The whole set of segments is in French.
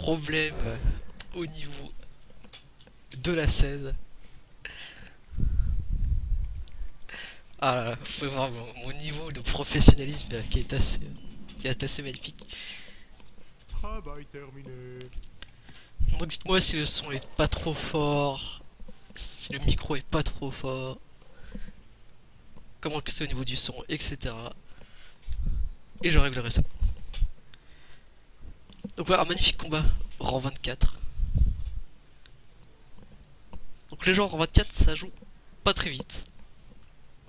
problème au niveau de la scène. Ah là là, vous pouvez voir mon niveau de professionnalisme qui est assez magnifique. Travail terminé. Donc dites-moi si le son est pas trop fort, si le micro est pas trop fort, comment que c'est au niveau du son, etc. Et je réglerai ça. Donc voilà, un magnifique combat, rang 24. Donc les gens rang 24, ça joue pas très vite.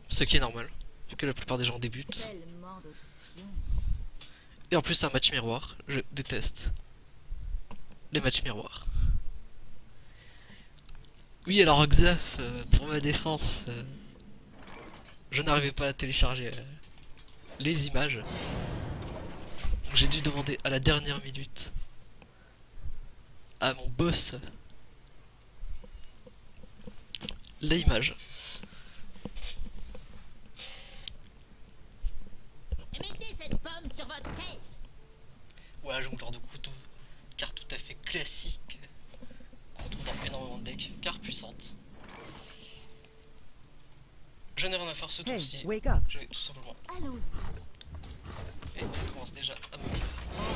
Ce qui est normal, vu que la plupart des gens débutent. Tellement d'options. Et en plus c'est un match miroir, je déteste les matchs miroirs. Oui alors Xaf, pour ma défense, je n'arrivais pas à télécharger les images. Donc j'ai dû demander à la dernière minute à mon boss les images. Mettez cette pomme sur votre tête. Voilà, jongleur de couteau, carte tout à fait classique, qu'on trouve dans énormément de decks, carte puissante. Je n'ai rien à faire ce Hey, tour-ci, wake up. je vais tout simplement, Allons-y. et on commence déjà à me...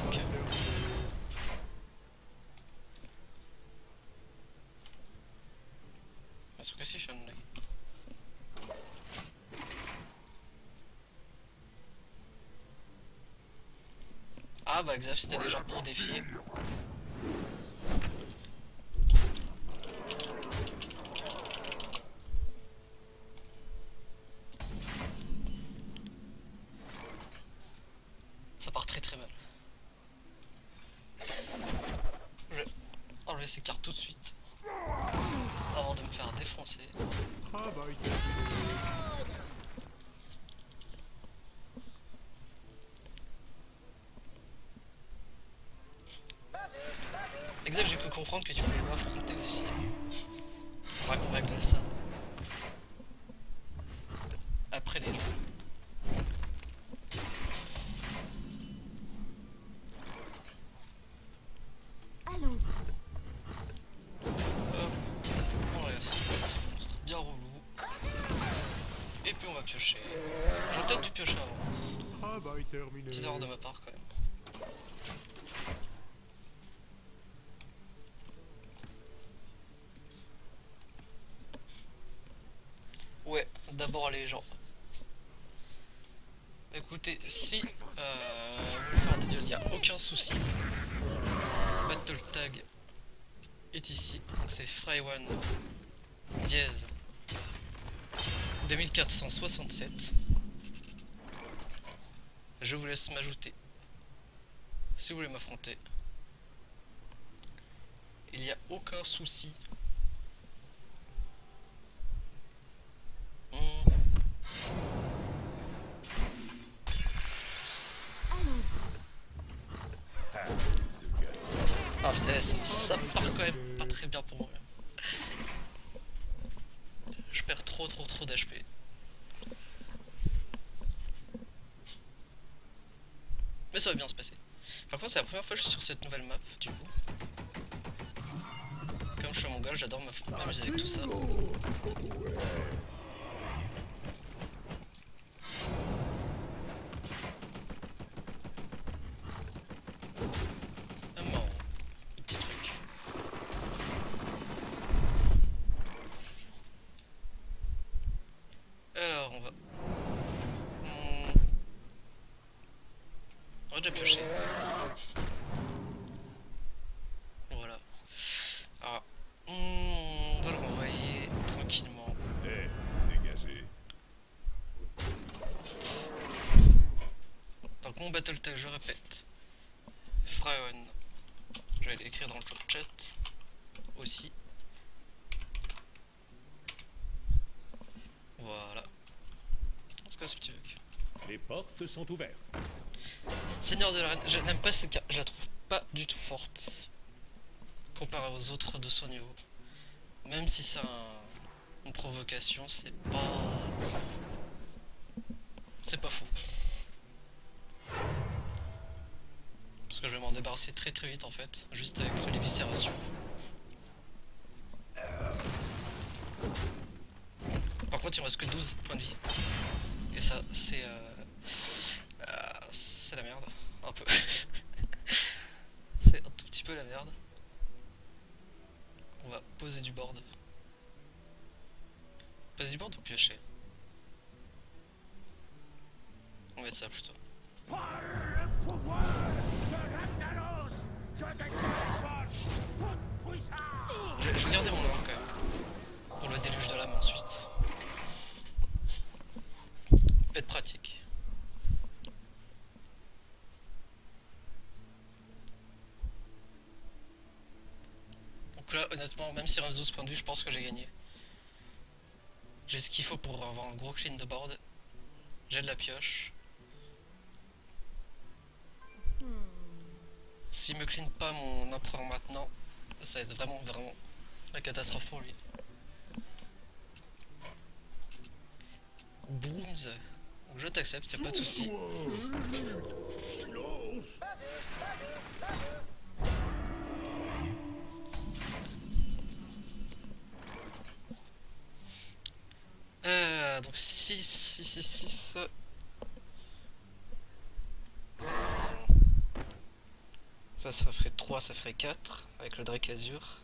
Ok. Parce que si je fais une blague. Ah bah Xaf, c'était déjà pour défier. Ça part très très mal. Je vais enlever ces cartes tout de suite. Avant de me faire défoncer. Travail terminé. Exact, j'ai cru comprendre que tu voulais m'affronter aussi. Faudra qu'on règle ça. Après les jeux. Allons-y. Hop. On enlève ce monstre bien relou. Et puis on va piocher. J'aurais peut-être dû piocher avant. Travail terminé. Petite erreur de ma part quand même. Ouais, d'abord les gens. Écoutez, si vous voulez faire des duels, il n'y a aucun souci. Battle Tag est ici. Donc c'est Fryone dièse 2467. Je vous laisse m'ajouter si vous voulez m'affronter. Il n'y a aucun souci. Allons-y. Ah putain, ça part quand même pas très bien pour moi. Je perds trop d'HP. Mais ça va bien se passer. Par contre c'est la première fois que je suis sur cette nouvelle map du coup. Comme je suis mongol, j'adore m'amuser avec tout ça. Ah marrant, petit truc. Alors on va... On va déjà piocher. Voilà. Alors, on va le renvoyer tranquillement. Eh, dégagez. Donc mon battle tag, je répète. Fryone. Je vais l'écrire dans le chat aussi. Voilà. C'est quoi ce petit bug? Les portes sont ouvertes. Seigneur de l'arène, je n'aime pas cette carte, je la trouve pas du tout forte comparée aux autres de son niveau. Même si c'est une provocation, c'est pas fou. Parce que je vais m'en débarrasser très très vite en fait, juste avec l'éviscération. Par contre il me reste que 12 points de vie. Et ça c'est la merde, un peu. C'est un tout petit peu la merde. On va poser du board. Poser du board ou piocher? On va mettre ça plutôt. Je vais garder mon arme quand même. Pour le déluge de l'âme ensuite. Peut être pratique. Donc là honnêtement même si reste 12 points de vue je pense que j'ai gagné. J'ai ce qu'il faut pour avoir un gros clean de board. J'ai de la pioche. S'il me clean pas mon empereur maintenant, ça va être vraiment la catastrophe pour lui. Brooms, je t'accepte, y'a pas de soucis. Donc 6. Ça ferait 3, ça ferait 4 avec le Drake Azur.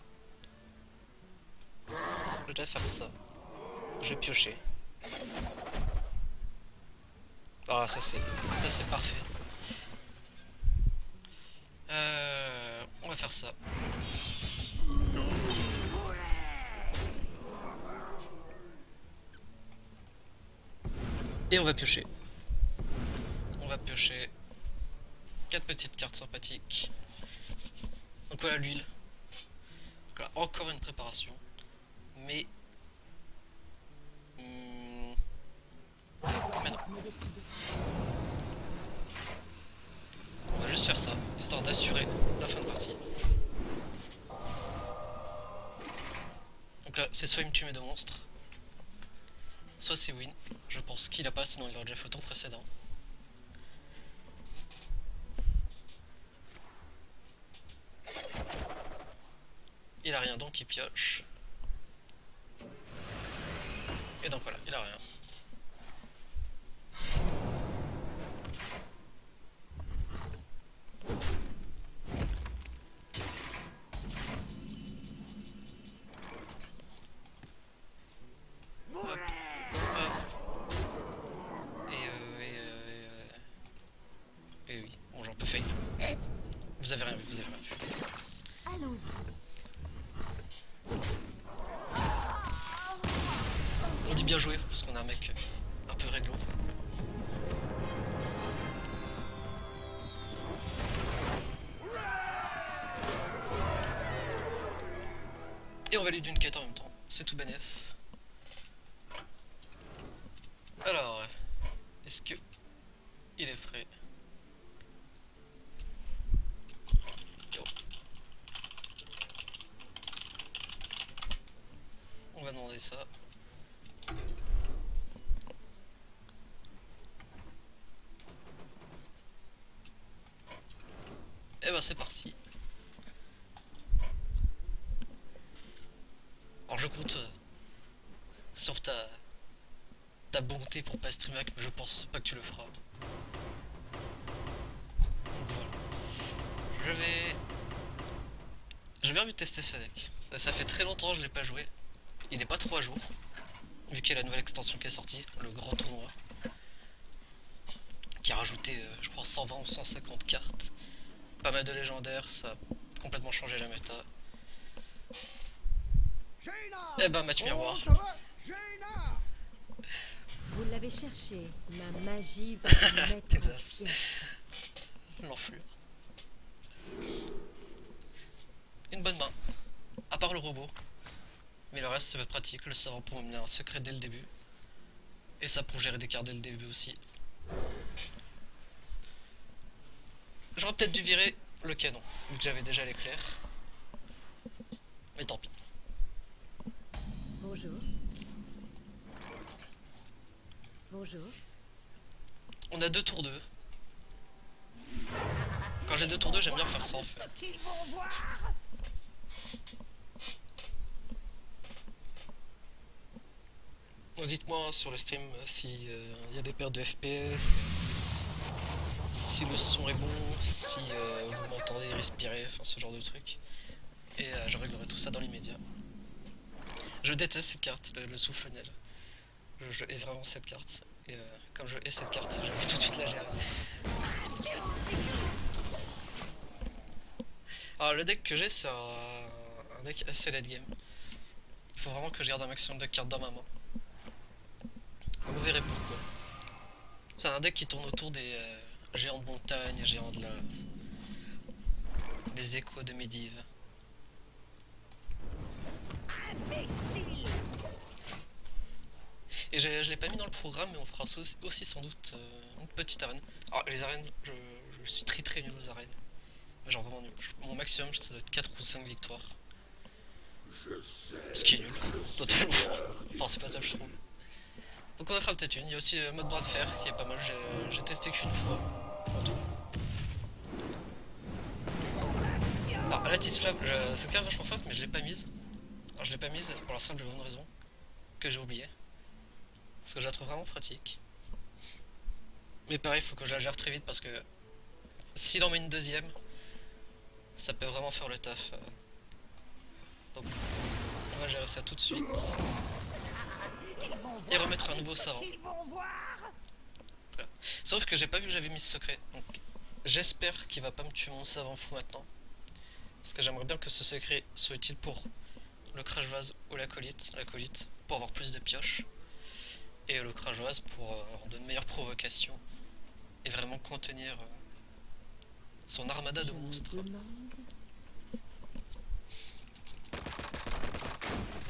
Je vais faire ça. Je vais piocher. Ah ça c'est parfait. On va faire ça. Et on va piocher. On va piocher 4 petites cartes sympathiques. Donc voilà l'huile. Voilà, encore une préparation. Mais... mais non. On va juste faire ça, histoire d'assurer la fin de partie. Donc là, c'est soit il me tue mes 2 monstres, soit c'est win. Je pense qu'il a pas, sinon il aurait déjà fait au tour précédent. Il a rien donc il pioche. Et donc voilà, il a rien. Hop, hop. Et oui, bon j'en peux fail. Vous avez rien vu, vous avez rien vu. Allons-y. On dit bien joué parce qu'on a un mec un peu réglo. Et on valide une quête en même temps, c'est tout bénef. Alors, est-ce que il est prêt? Yo. On va demander ça. Et ben c'est parti. Alors je compte sur ta bonté pour pas streamer, mais je pense pas que tu le feras. Donc voilà. J'ai bien envie de tester ce deck. Ça fait très longtemps que je l'ai pas joué. Il n'est pas trop à jour, vu qu'il y a la nouvelle extension qui est sortie, le grand tournoi, qui a rajouté je crois 120 ou 150 cartes. Pas mal de légendaires, ça a complètement changé la méta. Et ben match miroir. Vous l'avez cherché, ma magie va vous mettre en pièces. L'enflure. Une bonne main, à part le robot. Mais le reste ça va être pratique, le savant pour m'amener un secret dès le début. Et ça pour gérer des cartes dès le début aussi. J'aurais peut-être dû virer le canon, vu que j'avais déjà l'éclair. Mais tant pis. Bonjour. Bonjour. On a 2 tours 2. Quand j'ai 2 tours 2, j'aime bien faire ça en fait. Donc dites-moi hein, sur le stream si y a des pertes de FPS, si le son est bon, si vous m'entendez respirer, enfin ce genre de truc. Et je réglerai tout ça dans l'immédiat. Je déteste cette carte, le souffle-niel. Je hais vraiment cette carte. Et comme je hais cette carte, je vais tout de suite la gérer. Alors le deck que j'ai, c'est un deck assez late game. Il faut vraiment que je garde un maximum de cartes dans ma main. Vous verrez pourquoi. C'est un deck qui tourne autour des géants de montagne, géants de lave. Les échos de Medivh. Et je l'ai pas mis dans le programme, mais on fera aussi sans doute une petite arène. Alors les arènes, je suis très nul aux arènes. Mais genre vraiment nul. Mon maximum, ça doit être 4 ou 5 victoires. Ce qui est nul, totalement. Enfin c'est pas top je trouve. Donc on en fera peut-être une. Il y a aussi mode bras de fer qui est pas mal, j'ai testé qu'une fois. En tout. Alors la petite flamme, cette carte vachement forte mais je l'ai pas mise. Alors je l'ai pas mise pour la simple et bonne raison que j'ai oublié. Parce que je la trouve vraiment pratique. Mais pareil, il faut que je la gère très vite parce que s'il en met une deuxième, ça peut vraiment faire le taf. Donc on va gérer ça tout de suite. Et remettre un nouveau savant. Voilà. Sauf que j'ai pas vu que j'avais mis ce secret. Donc j'espère qu'il va pas me tuer mon savant fou maintenant. Parce que j'aimerais bien que ce secret soit utile pour le crash vase ou l'acolyte. L'acolyte pour avoir plus de pioches. Et le crash vase pour avoir de meilleures provocations. Et vraiment contenir son armada de monstres.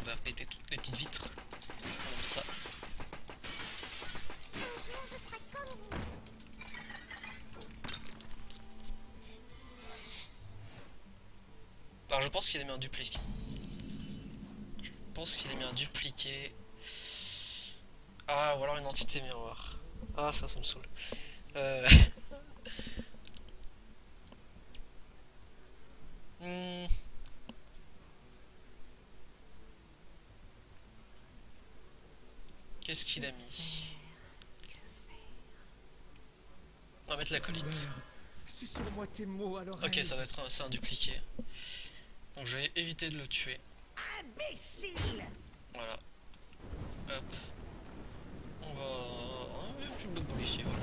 On va péter toutes les petites vitres. Comme ça. Alors je pense qu'il a mis un dupliqué. Je pense qu'il a mis un dupliqué. Ah, ou alors une entité miroir. Ah, ça me saoule. Qu'est-ce qu'il a mis? On va mettre l'acolyte. Susurre-moi tes mots à l'oreille. Ok, ça va être c'est un dupliqué. Donc je vais éviter de le tuer. Imbécile! Voilà. Hop. On va... Il y a plus de boule ici, voilà.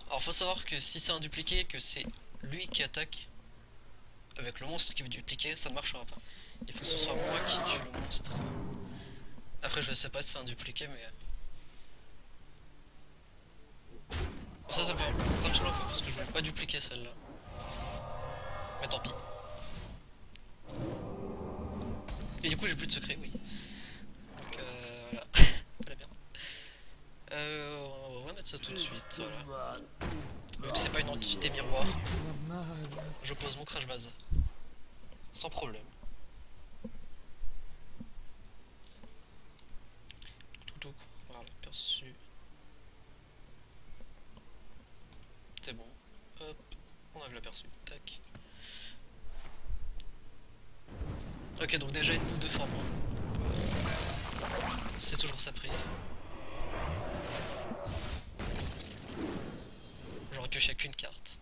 Alors faut savoir que si c'est un dupliqué, que c'est lui qui attaque avec le monstre qui veut dupliquer, ça ne marchera pas. Il faut que ce soit moi qui tue le monstre. Après je ne sais pas si c'est un dupliqué mais... Ça me fait un peu un peu parce que je voulais pas dupliquer celle-là. Mais tant pis. Et du coup j'ai plus de secret, oui. Donc voilà. Très bien. On va mettre ça tout de suite, voilà. Vu que c'est pas une entité miroir, je pose mon crash vase. Sans problème. Tout, voilà, perçu. C'est bon. Hop, on a l'aperçu. Tac. Ok, donc déjà une boule de forme. C'est toujours ça de prix. J'aurais pioché qu'une carte.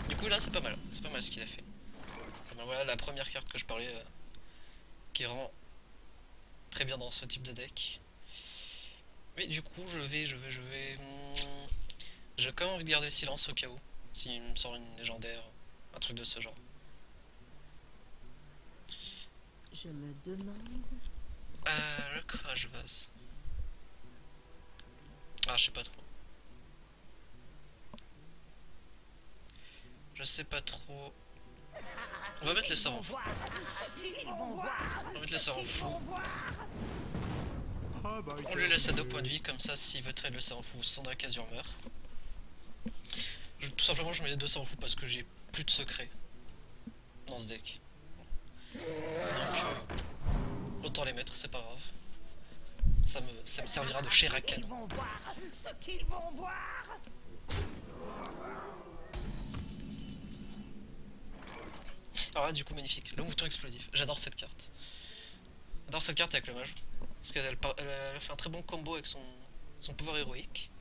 Du coup là c'est pas mal ce qu'il a fait. Enfin, voilà la première carte que je parlais qui est vraiment très bien dans ce type de deck. Mais du coup je vais j'ai quand même envie de garder le silence au cas où. S'il me sort une légendaire, un truc de ce genre. Je me demande. Le crash vase. Ah je sais pas trop. Je sais pas trop. On va mettre les savants fous. On va mettre les savants fous. Ah bah, On lui laisse à 2 points de vie, comme ça s'il veut trade le savant fou, Sandra Casure meurt. Tout simplement je mets les 2 savants fous parce que j'ai plus de secrets dans ce deck. Donc autant les mettre, c'est pas grave. Ça me servira de chair à canon. Ils vont voir ce qu'ils vont voir. Alors là, du coup, magnifique. Le mouton explosif. J'adore cette carte. J'adore cette carte avec le mage. Parce qu'elle fait un très bon combo avec son pouvoir héroïque.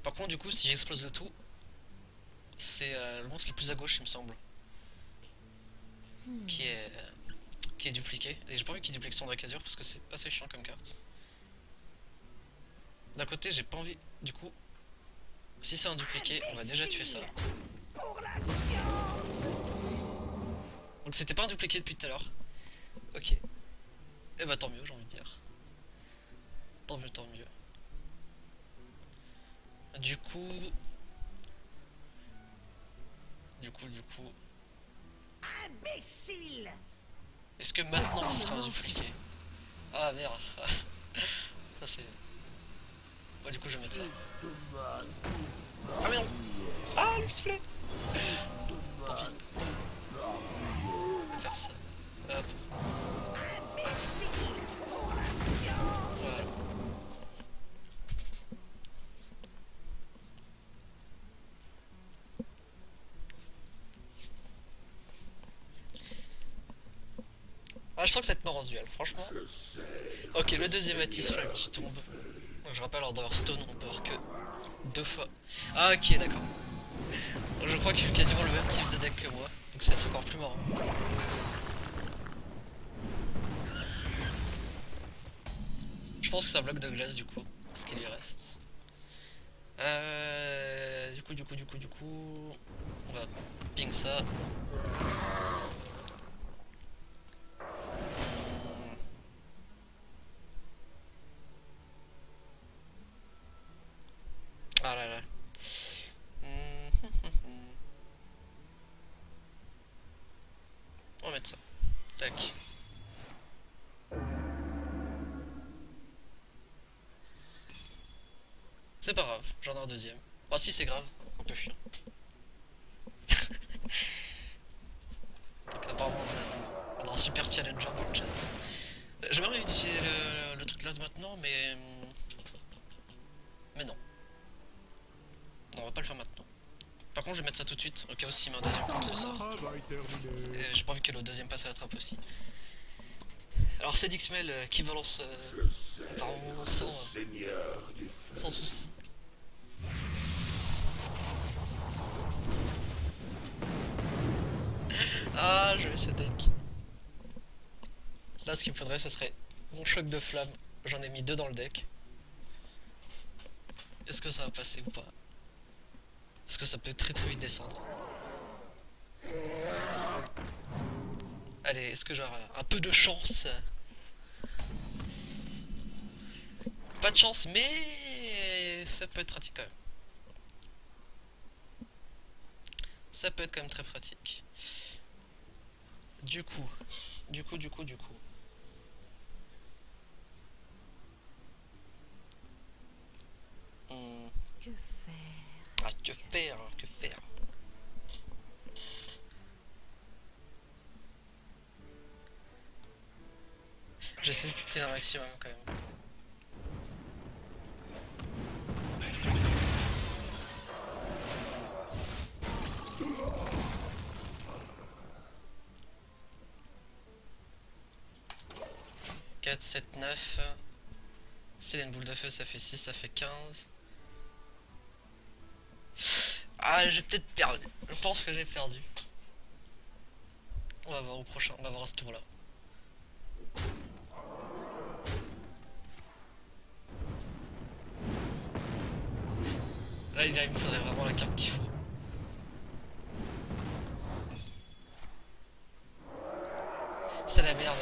Par contre, du coup, si j'explose le tout, c'est le monstre le plus à gauche, il me semble. Qui est dupliqué. Et j'ai pas envie qu'il duplique son Dracazur parce que c'est assez chiant comme carte. D'un côté, j'ai pas envie. Du coup, si c'est un dupliqué, on va déjà tuer ça. Pour la science. Donc c'était pas un dupliqué depuis tout à l'heure. Ok. Et bah tant mieux, j'ai envie de dire. Tant mieux, tant mieux. Du coup... Imbécile. Est-ce que maintenant ce sera un dupliqué? Ah merde. Ça c'est... Ouais, du coup je vais mettre ça. Ah mais non. Ah l'explose. Tant pis. On va faire ça. Hop. Voilà. Ah je sens que ça va être mort en ce duel, franchement. Ok, le deuxième Atis Flame qui tombe. Donc je rappelle, alors dans Hearthstone on peut avoir que 2 fois. Ah ok d'accord. Je crois qu'il fait quasiment le même type de deck que moi. Donc ça va être encore plus marrant. Je pense que ça bloque de glace du coup. Ce qu'il lui reste. Du coup. On va ping ça. Ah là là. On va mettre ça. Tac. C'est pas grave, j'en ai un deuxième. Ah si c'est grave, un peu chiant. Donc apparemment on a un super challenger dans le chat. J'ai bien envie d'utiliser le truc là maintenant mais... Mais non. Non on va pas le faire maintenant. Par contre je vais mettre ça tout de suite, au cas où s'il met un deuxième contre ça. Travail terminé. Et j'ai pas envie que le deuxième passe à la trappe aussi. Alors c'est Dixmel qui balance apparemment sans souci. Ah je vais ce deck. Là ce qu'il me faudrait ce serait mon choc de flamme. J'en ai mis 2 dans le deck. Est-ce que ça va passer ou pas? Parce que ça peut très vite descendre. Allez, est-ce que j'aurai un peu de chance? Pas de chance, mais ça peut être pratique quand même. Ça peut être quand même très pratique. Du coup. Que faire? Ah, que faire, que faire? J'essaie de coûter un maximum quand même. « 4, 7, 9... S'il y a une boule de feu, ça fait 6, ça fait 15... Ah, j'ai peut-être perdu. Je pense que j'ai perdu. On va voir au prochain, on va voir à ce tour-là. Là, il me faudrait vraiment la carte qu'il faut. C'est la merde.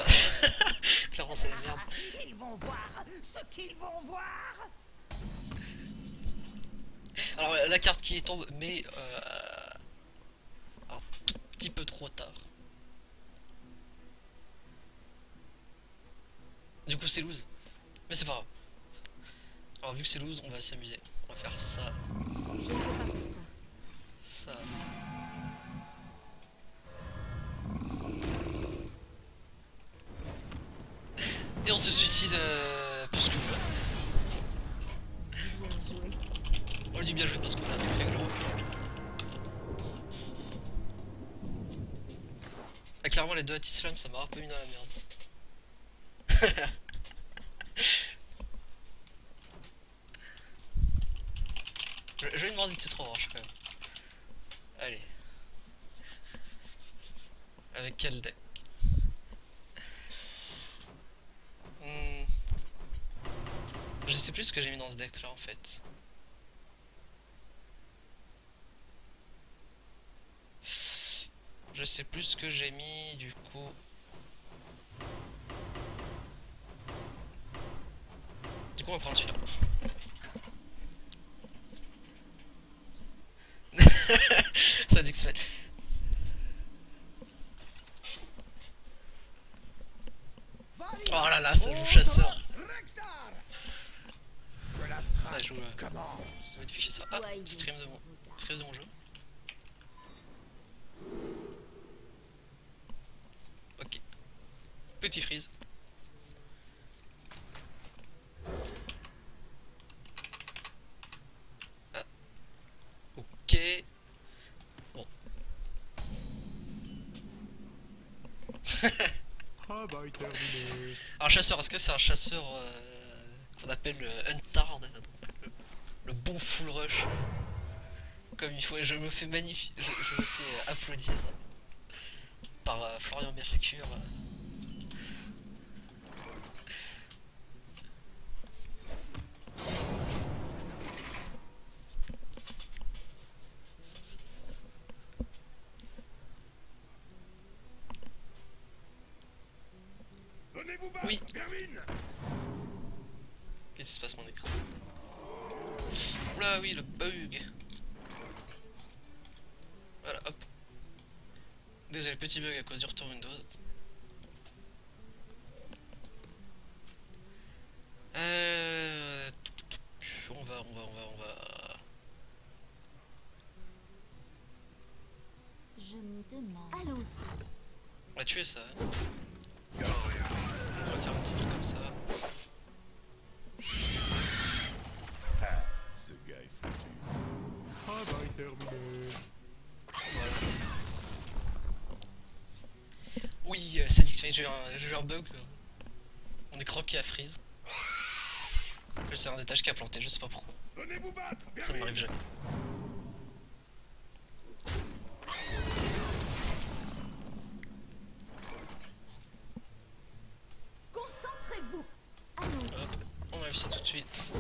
Clairement, c'est la merde. Ils vont voir ce qu'ils vont voir. Alors, la carte qui tombe, mais un tout petit peu trop tard. Du coup, c'est lose. Mais c'est pas grave. Alors, vu que c'est lose, on va s'amuser. On va faire ça. Je ne peux pas faire ça. Ça. Et on se suicide. petit de plus que moi. Bien joué. On lui dit bien joué parce qu'on a fait gros. Ah, clairement les deux Atislam ça m'a un peu mis dans la merde. Je vais lui demander une petite revanche quand même. Allez. Avec quel deck? Je sais plus ce que j'ai mis dans ce deck là en fait. Je sais plus ce que j'ai mis du coup. Du coup on va prendre celui-là. Ça dit que c'est fait. Oh là là, ça joue chasseur. Ça joue. On va ficher ça. Ah, stream de mon jeu. Ok. Petit freeze. Ah. Ok. Bon. Travail terminé. Un chasseur, est-ce que c'est un chasseur qu'on appelle Untard, le bon full rush comme il faut, et je me fais magnifique, je me fais applaudir par Florian Mercure. Donnez-vous battre, Oui. vermine. Qu'est-ce qui se passe mon écran? Oula oui, le bug. Voilà, hop. Désolé, petit bug à cause du retour Windows. On va. Je me demande. Allons-y. On va tuer ça. On va faire un petit truc comme ça. Ce gars est foutu. Travail terminé. Voilà. Oui, c'est dit, j'ai eu un bug. Mon écran qui a freeze. C'est un des tâches qui a planté, je sais pas pourquoi. Donnez-vous battre, Ça ne m'arrive jamais. Concentrez-vous. Allons-y. Hop, on enlève ça tout de suite.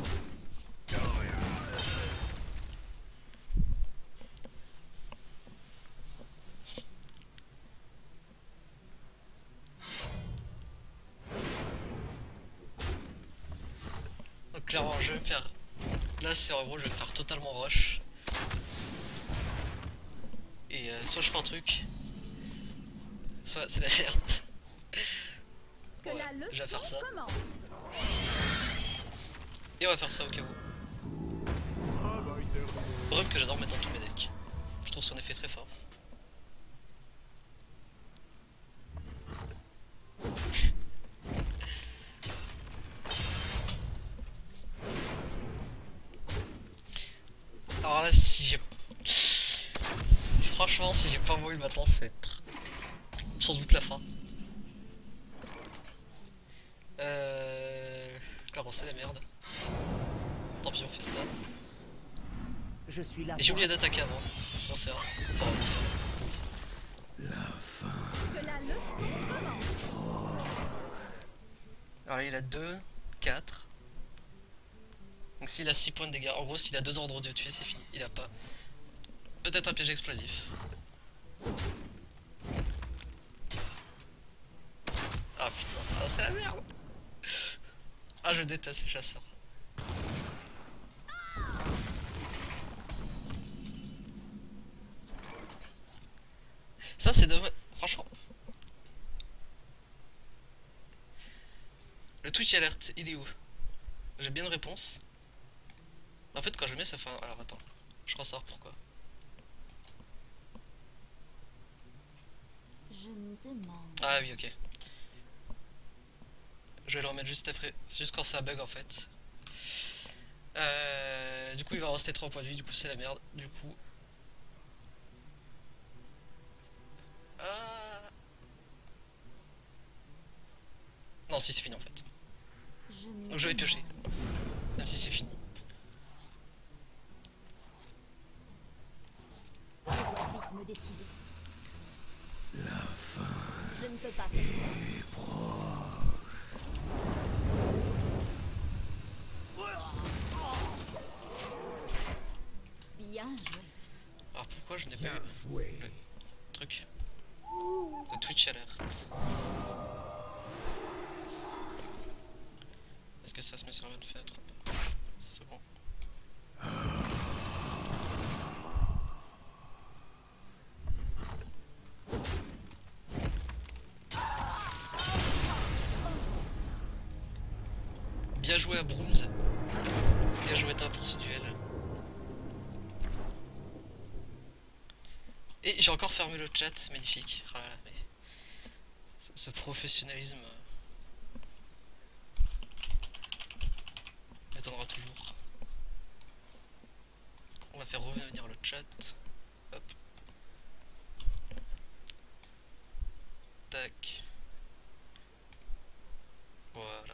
Donc clairement je vais me faire... Là c'est en gros je vais me faire totalement rush. Et soit je fais un truc, soit c'est la merde. Que Ouais, la je vais faire ça. leçon commence. Et on va faire ça au cas où. Travail terminé. Preuve que j'adore mettre dans tous mes decks. Je trouve son effet très fort. Alors là si j'ai... Franchement si j'ai pas mouru maintenant ça va être sans doute la fin. Clairement c'est la merde. Tant pis on fait ça. Je suis là. Et j'ai oublié d'attaquer avant. Bon c'est rare. Enfin bon c'est rare. Que la leçon commence. Alors là il a 2, 4. Donc s'il a 6 points de dégâts, en gros s'il a 2 ordres de tuer c'est fini. Il a pas. Peut-être un piège explosif. Ah putain, ah, c'est la merde. Ah je déteste les chasseurs. Ça c'est dommage, franchement. Le Twitch alert, il est où? J'ai bien une réponse. En fait quand je mets ça fait un... Alors attends, je crois savoir pourquoi. Je me demande. Ah oui ok. Je vais le remettre juste après. C'est juste quand ça bug en fait. Du coup il va rester 3 points de vie, du coup c'est la merde. Du coup... Ah... Non si c'est fini en fait. Donc je vais piocher. Même si c'est fini. Je dois vite me décider. Je ne peux pas faire ça. Bien joué. Alors pourquoi je n'ai pas eu le truc de Twitch alert? Est-ce que ça se met sur la bonne fenêtre? C'est bon. Bien joué à Brooms. Bien joué Tin pour ce duel. Et j'ai encore fermé le chat, magnifique. Oh là là, mais ce professionnalisme m'étonnera toujours. On va faire revenir le chat. Hop. Tac. Voilà.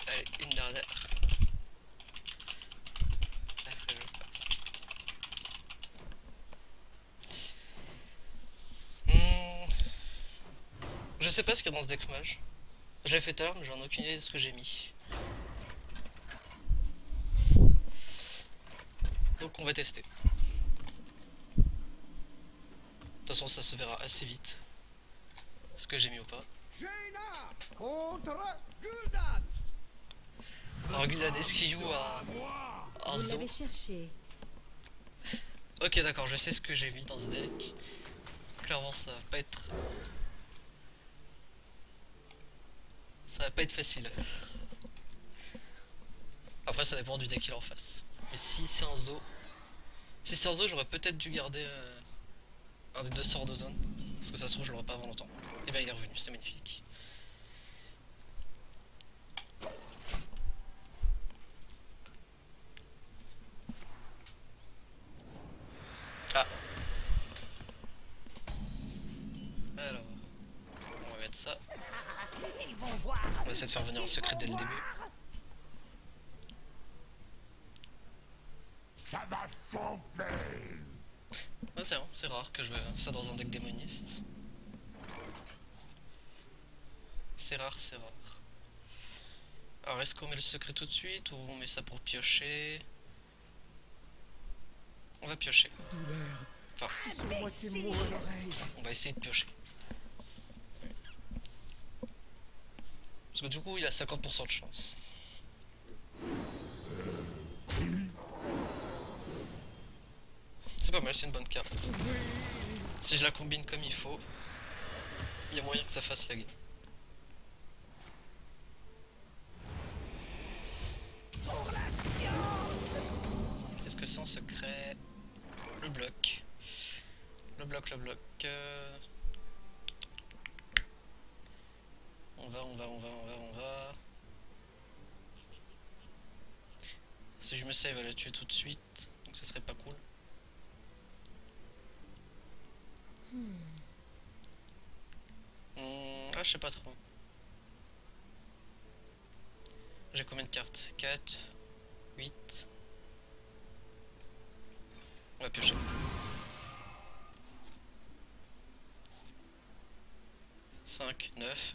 Allez, une dernière. Après, je passe. Je sais pas ce qu'il y a dans ce deck mage. Je l'ai fait tout à l'heure, mais j'en ai aucune idée de ce que j'ai mis. Donc on va tester. De toute façon, ça se verra assez vite. Ce que j'ai mis ou pas. Jaina contre Gul'dan. Alors Gul'dan, est-ce qu'il joue un Vous zoo? l'avez cherché. Ok d'accord, je sais ce que j'ai mis dans ce deck. Clairement ça va pas être... Ça va pas être facile. Après ça dépend du deck qu'il a en face. Mais si c'est un zoo... Si c'est un zoo, j'aurais peut-être dû garder un des 2 sorts de zone. Parce que ça se trouve je l'aurais pas avant longtemps. Et ben il est revenu, c'est magnifique. Ah. Alors, on va mettre ça. On va essayer de faire venir un secret dès le début. Ça va chauffer. Ah, c'est rare que je veux ça dans un deck démoniste. C'est rare, c'est rare. Alors est-ce qu'on met le secret tout de suite ou on met ça pour piocher? On va piocher. Enfin, Susurre-moi tes mots à l'oreille. on va essayer de piocher. Parce que du coup il a 50% de chance. C'est pas mal, c'est une bonne carte. Si je la combine comme il faut, il y a moyen que ça fasse la game. Qu'est-ce que c'est en secret? Le bloc. Le bloc. On va. Si je me save, elle va la tuer tout de suite. Donc ça serait pas cool. Ah, je sais pas trop. J'ai combien de cartes? 4, 8. On va piocher. Cinq, 9.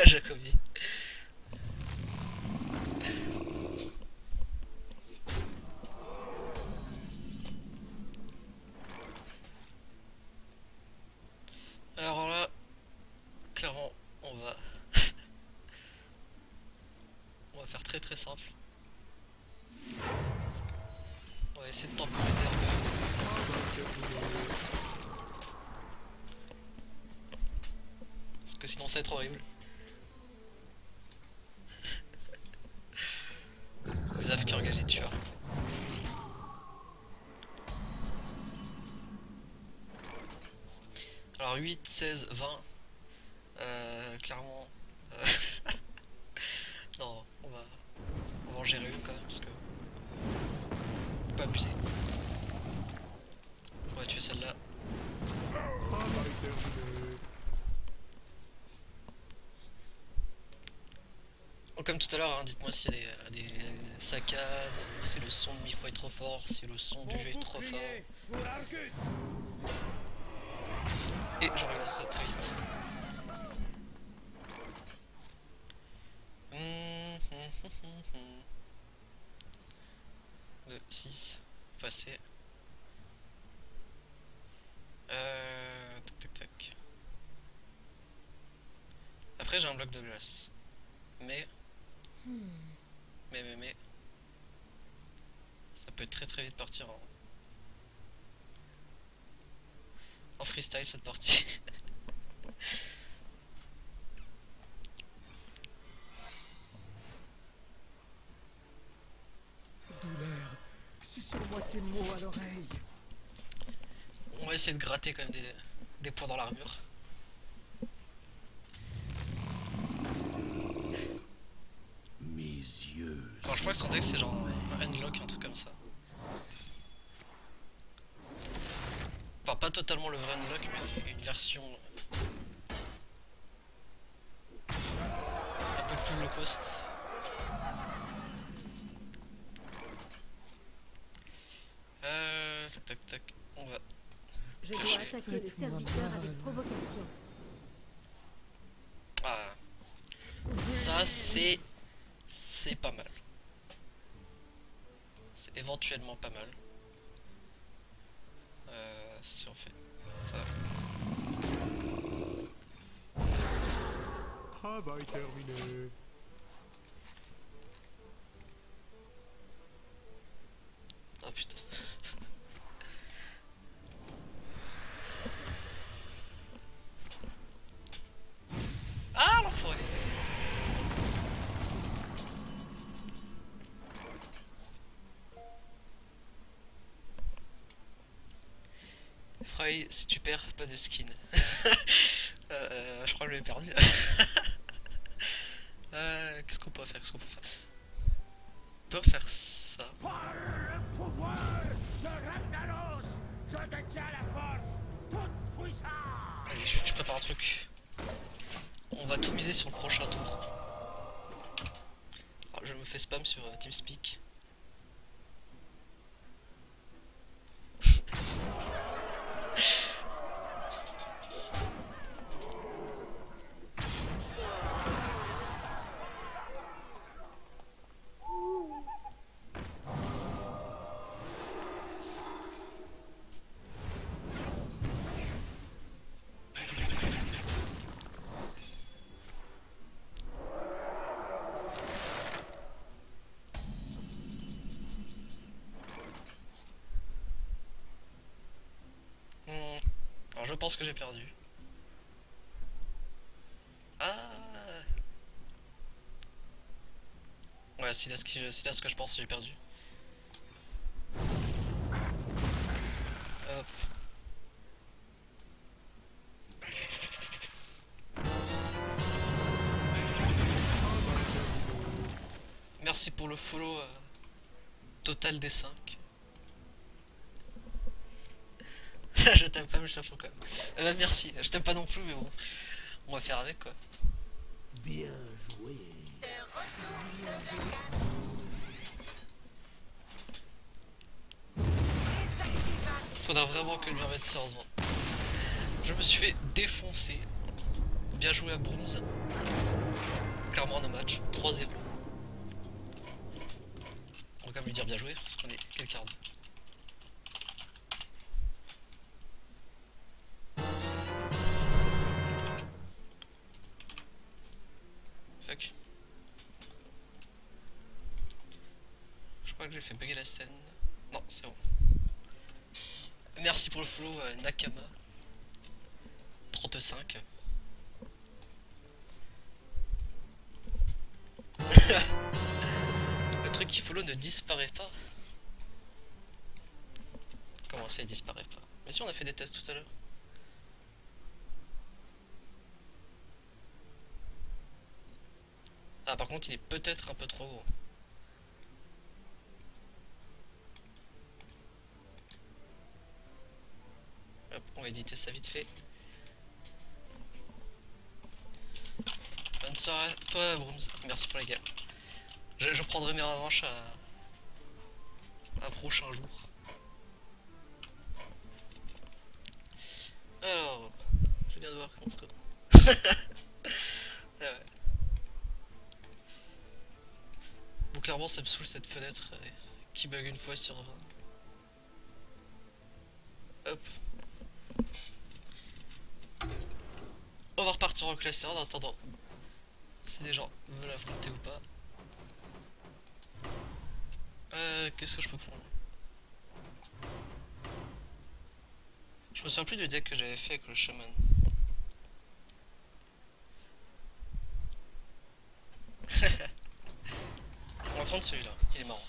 Jacobi. Alors là, clairement, on va faire très simple. On va essayer de temporiser un peu. Parce que sinon ça va être horrible. Zaf qui a engagé tueur. 8, 16, 20. Clairement. Non, on va en gérer une quand même parce que. Faut pas abuser. On va tuer celle-là. Travail terminé. Bon, comme tout à l'heure, hein, dites-moi s'il y a des saccades, si le son de micro est trop fort, si le son du jeu est trop fort. Pour Argus. Et je reviendrai très vite. De 6, passer. Tac tac tac. Après j'ai un bloc de glace. Mais ça peut très très vite partir en freestyle cette partie. Douleur. Susurre-moi tes mots à l'oreille. On va essayer de gratter quand même des points dans l'armure. Mes yeux. Enfin, je crois que son deck c'est genre un unlock, un truc comme ça. Enfin, pas totalement le vrai unlock, mais une version un peu plus low cost. Tac tac tac, on va. Je dois attaquer le serviteur avec provocation. Ah, ça c'est pas mal. C'est éventuellement pas mal. Si on fait ça. Travail terminé. Ah putain. Ah l'enfoiré. Frey, si tu perds, pas de skin. Je crois que je l'ai perdu. Qu'est-ce qu'on peut faire? On peut faire ça. Par le pouvoir de Ragnaros, je détiens la force toute puissante. Allez, je prépare un truc. On va tout miser sur le prochain tour. Alors, je me fais spam sur TeamSpeak. Alors je pense que j'ai perdu. Ah ouais, c'est là ce que je pense, j'ai perdu. Hop. Merci pour le follow total des 5. Je t'aime pas, mais je te fous quand même. Merci, je t'aime pas non plus, mais bon, on va faire avec quoi. Bien joué. Faudra vraiment que lui remette sérieusement. Je me suis fait défoncer. Bien joué à Bronze. Clairement no match, 3-0. On va quand même lui dire bien joué, parce qu'on est quel quart d'heure. Fuck. Je crois que j'ai fait bugger la scène. Non, c'est bon. Merci pour le follow Nakama 35. Le truc qui follow ne disparaît pas. Comment ça il disparaît pas? Mais si on a fait des tests tout à l'heure. par contre il est peut-être un peu trop gros. Hop, on va éditer ça vite fait. Bonne soirée à toi Brooms, merci pour les gars. Je prendrai mes revanches à un prochain jour. Alors, je viens de voir mon frère. Ah ouais. Bon, clairement ça me saoule cette fenêtre qui bug une fois sur 20. Hop. On va repartir en classé en attendant. Si des gens veulent affronter ou pas. Qu'est-ce que je peux prendre? Je me souviens plus du deck que j'avais fait avec le shaman. On va prendre celui-là, il est marrant.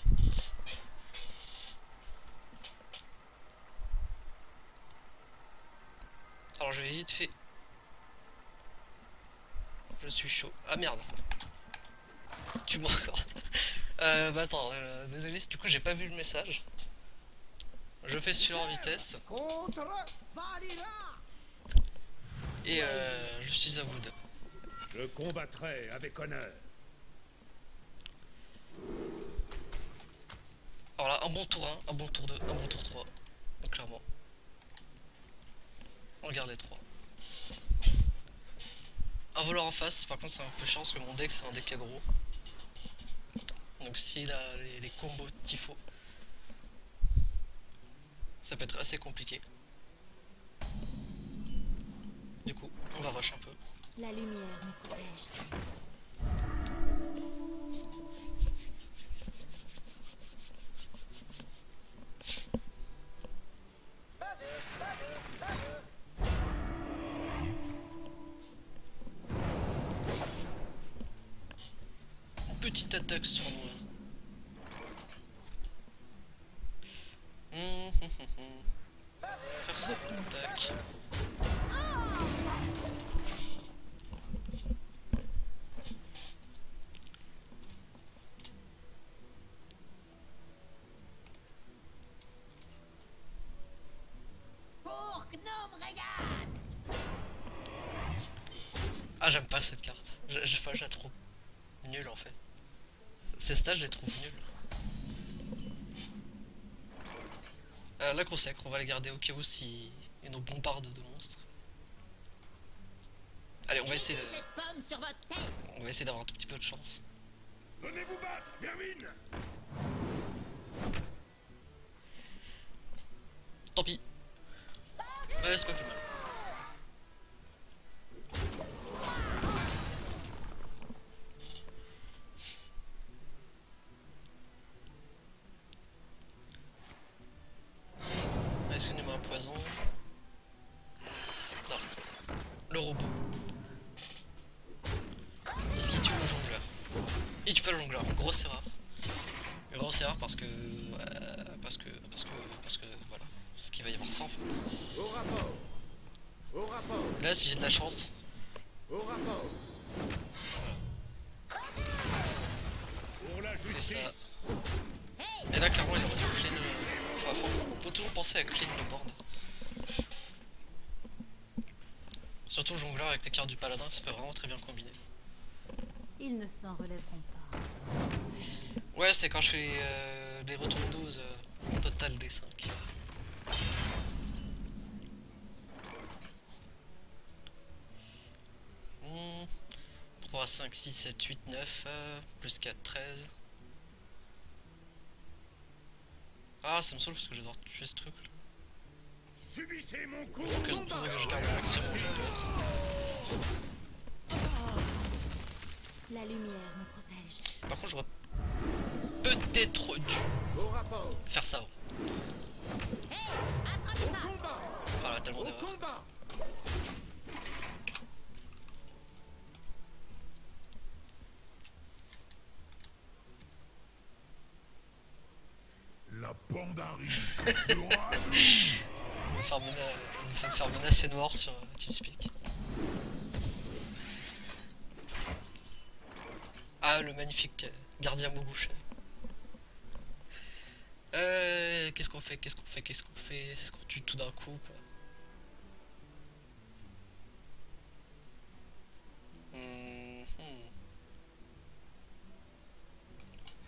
Alors je vais vite fait. Je suis chaud. Ah merde. Tu m'as encore. Bah attends, désolé, du coup j'ai pas vu le message. Je fais celui-là en vitesse. Contre Valira. Et je suis à Wood. Je combattrai avec honneur. Alors là, un bon tour 1, un bon tour 2, un bon tour 3. Donc clairement. On regarde les 3. Un voleur en face, par contre c'est un peu chiant parce que mon deck c'est un deck aggro. Donc s'il a les combos qu'il faut, ça peut être assez compliqué. Du coup, on va rush un peu. La lumière me protège. Petite attaque sournoise. Faire ça, tac. Pour Gnome Regan. Ah, j'aime pas cette carte. Je la trouve nulle en fait. Ces stages, je les trouve nuls. La consacre, on va les garder au cas où si ils nous bombardent de monstres. Allez, on va essayer Cette pomme sur votre tête. on va essayer d'avoir un tout petit peu de chance. Venez-vous battre, vermine. Tant pis. Ouais, c'est pas plus mal. Est-ce qu'il nous met un poison? Non. Le robot. Est-ce qu'il tue le jongleur? Il tue pas le jongleur. Grosse erreur. Grosse erreur parce que voilà. Parce qu'il va y avoir ça en fait. Au rapport. Au rapport. Là, si j'ai de la chance. Au rapport. Pour la Et justice. ça. Et là, clairement, il aurait dû clean. Enfin, faut toujours penser à clean le board. Surtout le jongleur avec ta carte du paladin, ça peut vraiment très bien combiner. Ils ne s'en relèveront pas. Ouais, c'est quand je fais des retours 12 total des 5. 3, 5, 6, 7, 8, 9, plus 4, 13. Ah, ça me saoule parce que je dois tuer ce truc. Subissez mon coup. Faut que je garde le maximum. La lumière me protège. Par contre, j'aurais peut-être dû Au rapport. faire ça. Au combat. Voilà, tellement Au d'erreurs. combat. La bande arrive. Sera On va faire menacer noir sur TeamSpeak. Ah, Ah, le magnifique gardien Mougouche. Qu'est-ce qu'on fait? Qu'est-ce qu'on fait? Qu'est-ce qu'on fait? Est-ce qu'on tue tout d'un coup, quoi?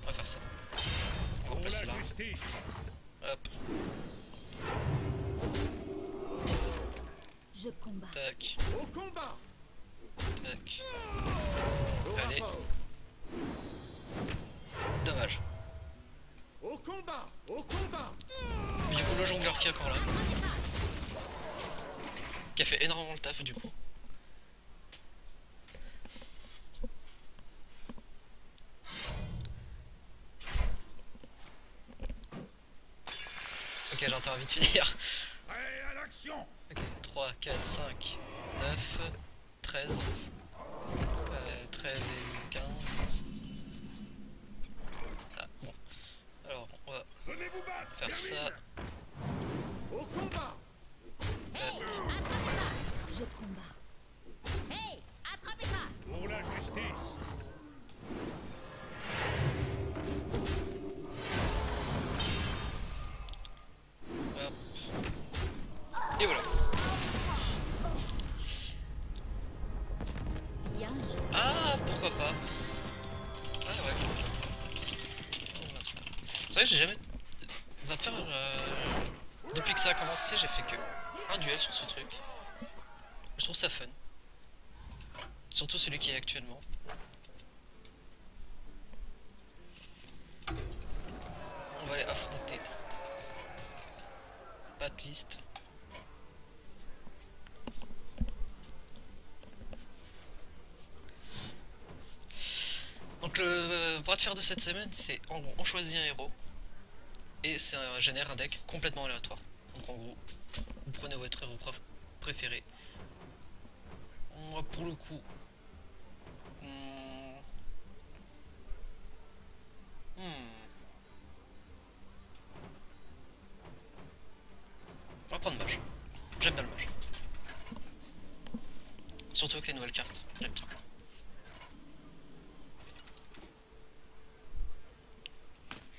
On va faire ça. On va Pour remplacer là. la justice. Hop, Je combats. tac, Au combat. tac. Au Allez. rapport. Dommage. Au combat. Au combat. Mais du coup, le jongleur qui est encore là. Qui a fait énormément le taf, du coup. Ok, j'ai intérêt à vite finir. Prêt à l'action. Ok, 3, 4, 5, 9, 13, 13 et 15. Ah, bon. Alors, on va Venez vous battre. faire ça. Termine. Au combat. Tac. Je combats. Hey, attrapez ça. Pour la justice. Hop. Et voilà. Bien joué. Ah, pourquoi pas. Ah ouais. C'est vrai que j'ai jamais... On va faire... Depuis que ça a commencé, j'ai fait que un duel sur ce truc. Je trouve ça fun. Surtout celui qui est actuellement. On va aller affronter Baptiste. Donc le bras de fer de cette semaine, c'est en gros on choisit un héros et ça génère un deck complètement aléatoire. Donc en gros, vous prenez votre héros préféré. Moi pour le coup, on va prendre mage. J'aime bien le mage. Surtout avec les nouvelles cartes, j'aime bien.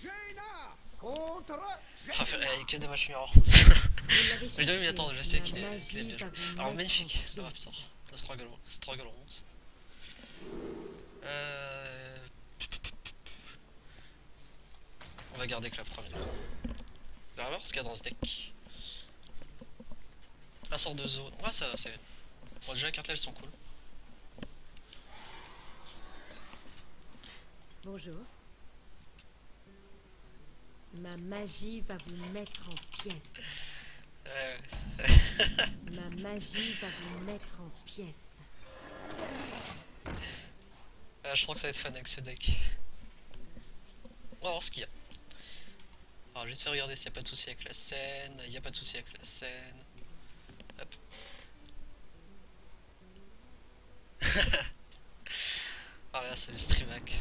Jaina contre Ah, que de matchs miroirs. Vous l'avez Mais je devais m'y cherché. attendre, je sais Ma qu'il est magie bien joué. va vous Alors mettre magnifique, en le pièces. Raptor, la Struggle 11. On va garder que la première. On va voir ce qu'il y a dans ce deck. Un sort de zone. Ouais, ça c'est. Bon, déjà les cartes elles sont cool. Bonjour. Ma magie va vous mettre en pièces. Ma magie va vous mettre en pièces. Je crois que ça va être fun avec ce deck. On va voir ce qu'il y a. Alors, juste faire regarder s'il n'y a pas de souci avec la scène. Il n'y a pas de souci avec la scène. Hop. Ah là, c'est le streamac.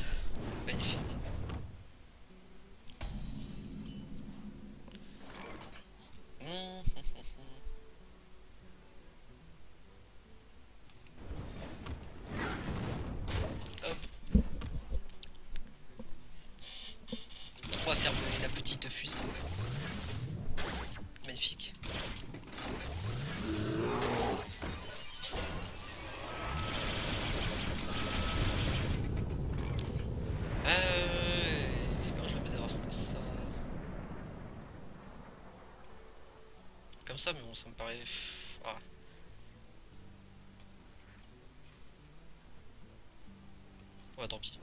Magnifique. Hop. On va faire brûler la petite fusée. Magnifique. Comment je vais mettre ça comme ça, mais bon, ça me paraît. Ah. Ouais, tant pis.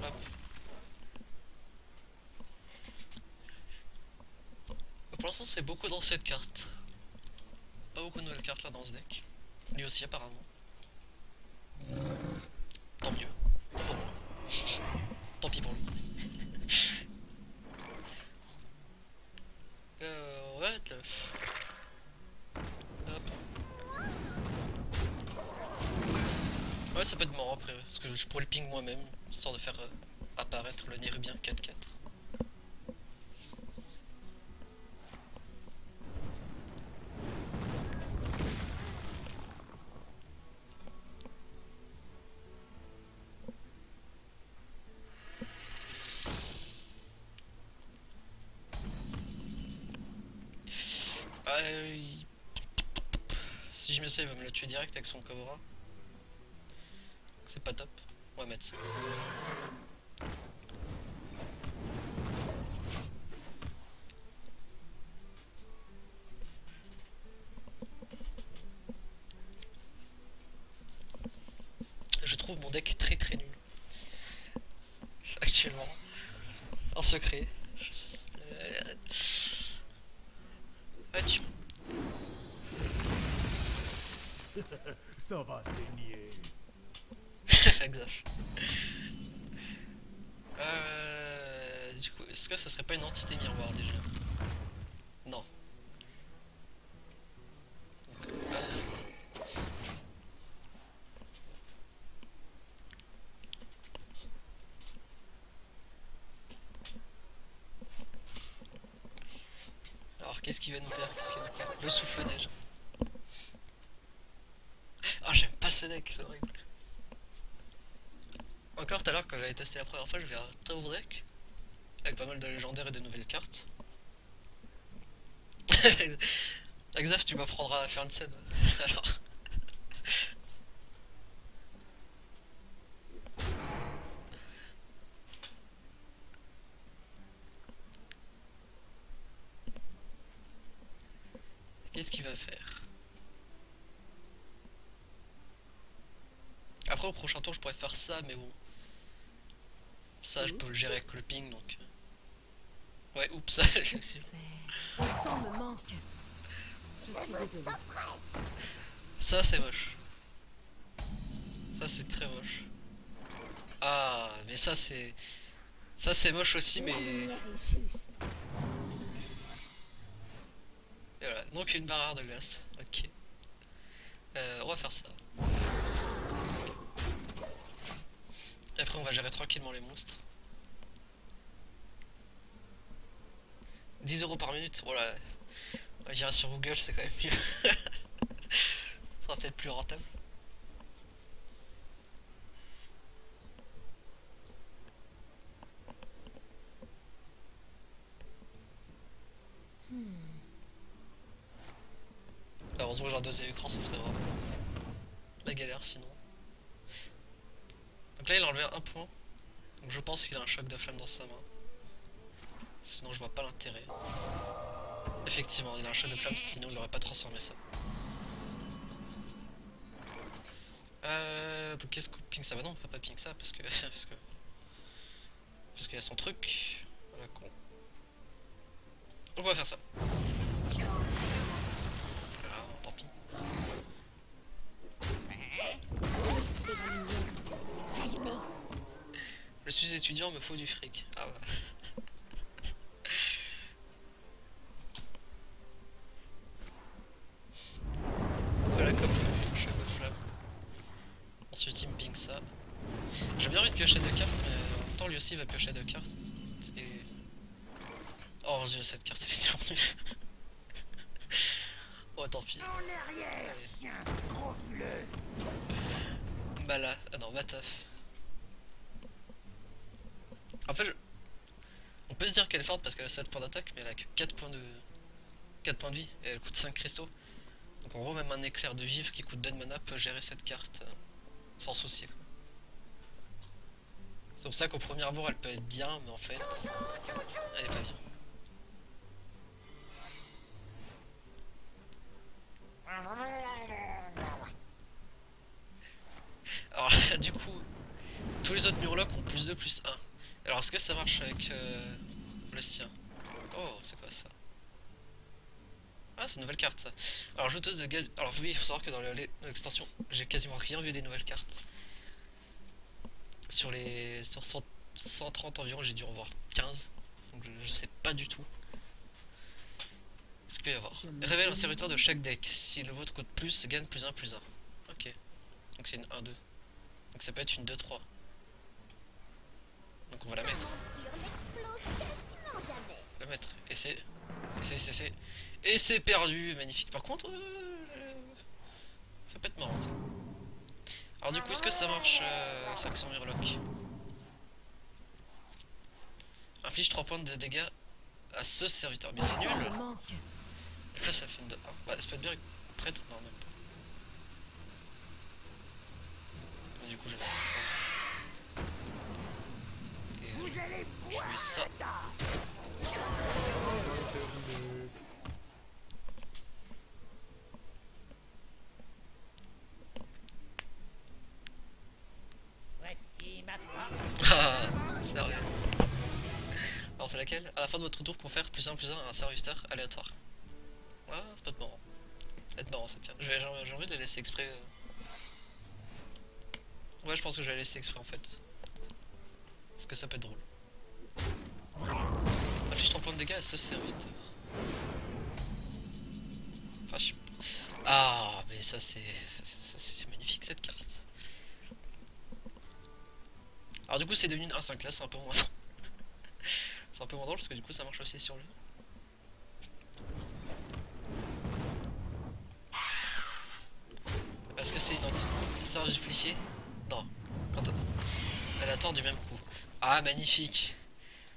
Hop. Pour l'instant, c'est beaucoup dans cette carte. Pas beaucoup de nouvelles cartes là dans ce deck. Lui aussi, apparemment. Tant mieux. Pour moi. Tant pis pour lui. Ouais, hop. Ouais, ça peut être marrant après, parce que je pourrais le ping moi-même, histoire de faire apparaître le Nérubien 4-4. Si je mets ça, il va me le tuer direct avec son Cobra. C'est pas top. On va mettre ça. Je trouve mon deck très très nul. Actuellement. En secret. Ah, tu... Ça va saigner. Exaf. Du coup, est-ce que ça serait pas une entité miroir déjà? Non. Alors, qu'est-ce qu'il va nous faire? Qu'est-ce qu'il va nous faire? Le souffle-neige. Ah, j'aime pas ce deck, c'est horrible. Encore tout à l'heure, quand j'avais testé la première fois, je vais un tour deck avec pas mal de légendaires et de nouvelles cartes. Exaf, tu m'apprendras à faire une scène. Alors. Qu'est-ce qu'il va faire? Après, au prochain tour, je pourrais faire ça, mais bon. Ça, je peux le gérer avec le ping, donc. Ouais, oups, effectivement. Le temps me manque. Je suis désolée. Ça, c'est moche. Ça, c'est très moche. Ah, mais ça, c'est. Ça, c'est moche aussi, mais. Et voilà, donc une barrière de glace. Ok. On va faire ça. Et après, on va gérer tranquillement les monstres. 10 € par minute. Voilà. On va gérer sur Google, c'est quand même mieux. Ça sera peut-être plus rentable. Heureusement que j'ai un deuxième écran, ça serait vraiment la galère sinon. Donc là il a enlevé un point. Donc je pense qu'il a un choc de flamme dans sa main. Sinon je vois pas l'intérêt. Effectivement il a un choc de flamme, sinon il aurait pas transformé ça. Donc qu'est-ce qu'on ping ça? Bah non on peut pas ping ça parce que parce qu'il y a son truc. Voilà con. Donc on va faire ça. Voilà, tant pis. Je suis étudiant, me faut du fric. Ah ouais. Voilà comme choc de flamme. Ensuite il me ping ça. J'ai bien envie de piocher 2 cartes, mais en même temps lui aussi il va piocher 2 cartes. Et... oh mon dieu, cette carte elle est tellement nulle. Oh tant pis. Bah là, ah non, Mataf. En fait, on peut se dire qu'elle est forte parce qu'elle a 7 points d'attaque, mais elle a que 4 points de vie et elle coûte 5 cristaux. Donc en gros, même un éclair de givre qui coûte 2 de mana peut gérer cette carte sans souci. C'est pour ça qu'au premier abord elle peut être bien, mais en fait, elle est pas bien. Alors du coup, tous les autres Murlocs ont plus 2, plus 1. Alors est-ce que ça marche avec le sien? Oh, c'est quoi ça? Ah, c'est une nouvelle carte ça. Alors jouteuse de gaz. Alors oui, il faut savoir que dans l'extension, j'ai quasiment rien vu des nouvelles cartes. Sur les 130 environ, j'ai dû en voir 15. Donc je sais pas du tout ce qu'il peut y avoir. Révèle un serviteur de chaque deck. Si le vôtre coûte plus, gagne plus 1, plus 1. Ok. Donc c'est une 1-2. Donc ça peut être une 2-3. Donc on va la mettre. La mettre. Et c'est... Et c'est perdu. Magnifique. Par contre... ça peut être marrant ça. Alors du coup, est-ce que ça marche 500 Murloc? Inflige 3 points de dégâts à ce serviteur. Mais c'est nul. Quoi ça fait une... Ah, bah ça peut être bien avec prêtre, non même pas. Mais du coup je vais faire ça. Et Vous allez je fais ça. Terminé. Voici ma part. Ah, sérieux. Alors c'est laquelle? À la fin de votre tour, confère +1 +1 à un serviteur aléatoire. Ah, c'est pas de marrant. Ça va être marrant ça tient. J'ai envie de la laisser exprès. Ouais, je pense que je vais la laisser exprès en fait. Parce que ça peut être drôle. Affiche 3 points de dégâts à ce serviteur. Enfin, je... Ah, mais ça c'est magnifique cette carte. Alors du coup c'est devenu une 1-5 là, c'est un peu moins drôle. C'est un peu moins drôle parce que du coup ça marche aussi sur lui. Est-ce que c'est une entité dupliquée? Non. Quand elle attend du même coup. Ah magnifique.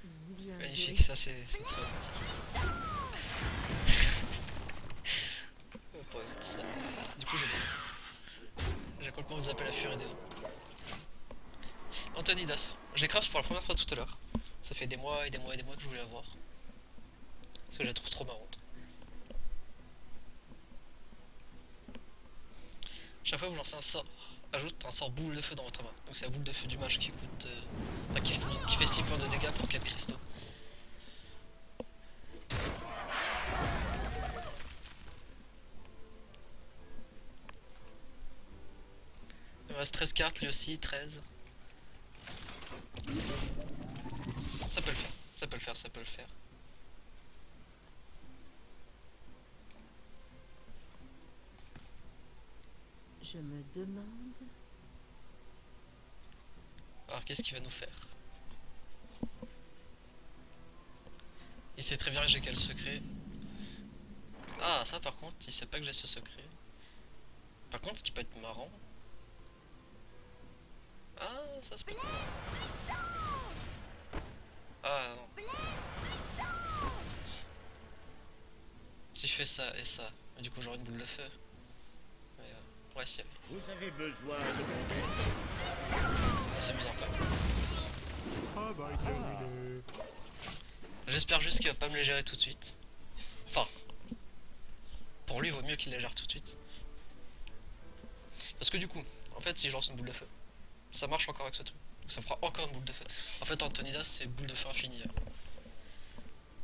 Bien Magnifique, joué. ça c'est très gentil. On pourrait mettre ça. Du coup j'ai complètement zappé la furie des vents. Antonidas. Je l'ai craft pour la première fois tout à l'heure. Ça fait des mois et des mois et des mois que je voulais l'avoir. Parce que je la trouve trop marrante. Chaque fois que vous lancez un sort, ajoute un sort boule de feu dans votre main. Donc c'est la boule de feu du mage qui coûte... enfin, qui fait 6 points de dégâts pour 4 cristaux. Il me reste 13 cartes, lui aussi, 13. Ça peut le faire, ça peut le faire, ça peut le faire. Je me demande... Alors qu'est-ce qu'il va nous faire? Il sait très bien que j'ai quel secret. Ah ça par contre, il sait pas que j'ai ce secret. Par contre ce qui peut être marrant... Ah ça se peut... Ah non. Si je fais ça et ça, du coup j'aurai une boule de feu. Mais ouais si. Vous avez besoin de mon aide. C'est amusant quand même. Travail terminé. J'espère juste qu'il va pas me les gérer tout de suite. Enfin, pour lui il vaut mieux qu'il les gère tout de suite. Parce que du coup, en fait si je lance une boule de feu, ça marche encore avec ce truc. Donc ça fera encore une boule de feu. En fait Antonidas c'est boule de feu infinie.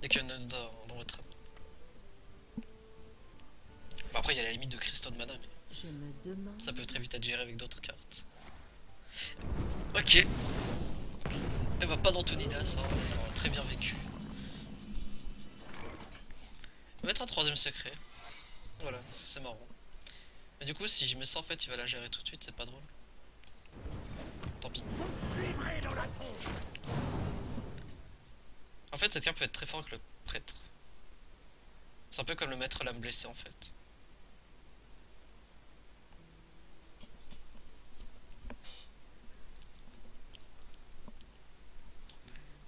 Dès qu'il y en a dans votre âme. Bon, après il y a la limite de cristaux de mana mais Je me demande... ça peut très vite être géré avec d'autres cartes. Ok. Elle va pas d'Antonidas, hein. On a très bien vécu. On va mettre un troisième secret. Voilà, c'est marrant. Mais du coup, si je mets ça en fait, il va la gérer tout de suite, c'est pas drôle. Tant pis. Suivrez dans la tronche. En fait, cette carte peut être très fort que le prêtre. C'est un peu comme le maître lame blessé en fait.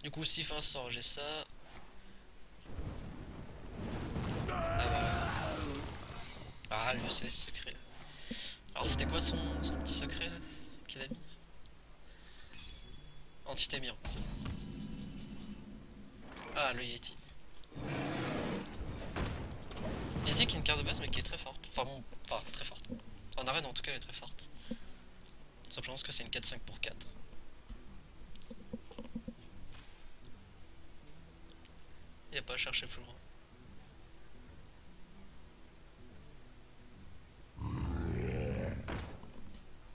Du coup, si fait un sort, j'ai ça. Ah bah. Ah, lui, c'est les secrets. Alors, c'était quoi son petit secret là qu'il a mis? Antitémiant. Ah, le Yeti. Yeti qui est une carte de base, mais qui est très forte. Enfin, bon, pas très forte. En arène, en tout cas, elle est très forte. Tout simplement parce que c'est une 4-5 pour 4. Il a pas à chercher plus loin.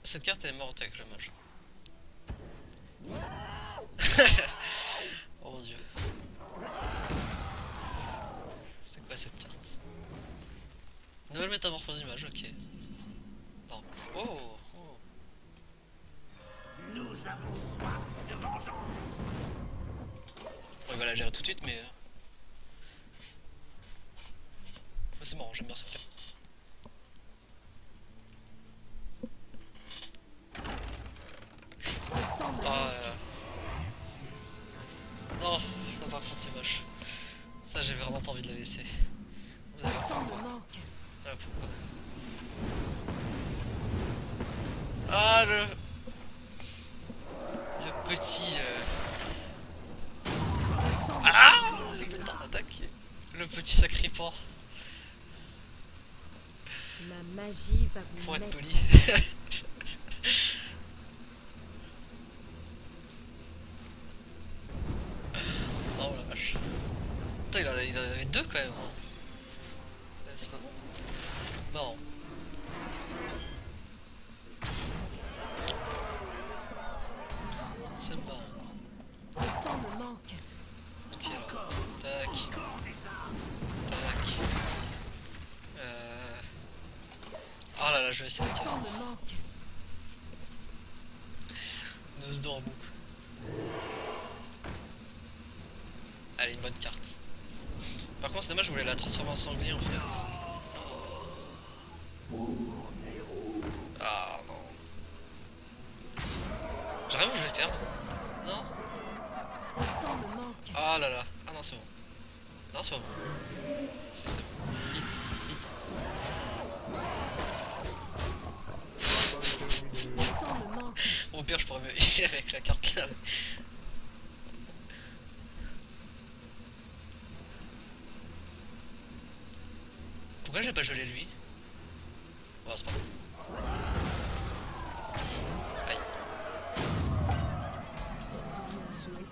Cette carte elle est morte avec le mage. Oh mon dieu. C'est quoi cette carte? Nouvelle métamorphose du mage, ok. Non. Oh, oh. Nous avons soif de vengeance. On va la gérer tout de suite, mais... Ouais, c'est marrant, j'aime bien cette carte. Non, ça par contre c'est moche. Ça j'ai vraiment pas envie de la laisser. Vous D'accord, temps me pourquoi? manque. Ah, pourquoi? Ah, le petit... Ah, le temps d'attaquer. Le petit sacripant, Ma magie va vous pour être mettre poli. en place. Oh la vache. Putain, il en avait deux quand même. Hein. C'est pas marrant. C'est marrant. Le temps me manque. Ok, alors. Tac. Tac. Oh là là, je vais essayer de Le temps carte. me manque. Noce d'Ormou. Allez, une bonne carte. Par contre, c'est dommage, je voulais la transformer en sanglier en fait. Ah non. J'arrive ou je vais perdre? Non? Le temps me manque. Ah là là. Ah non, c'est bon. Non, c'est pas bon. C'est bon. Vite, vite. Le temps me manque. Au pire, je pourrais me healer avec la carte là. Pourquoi j'ai pas gelé lui? Oh, c'est pas bon. Aïe. Bien joué.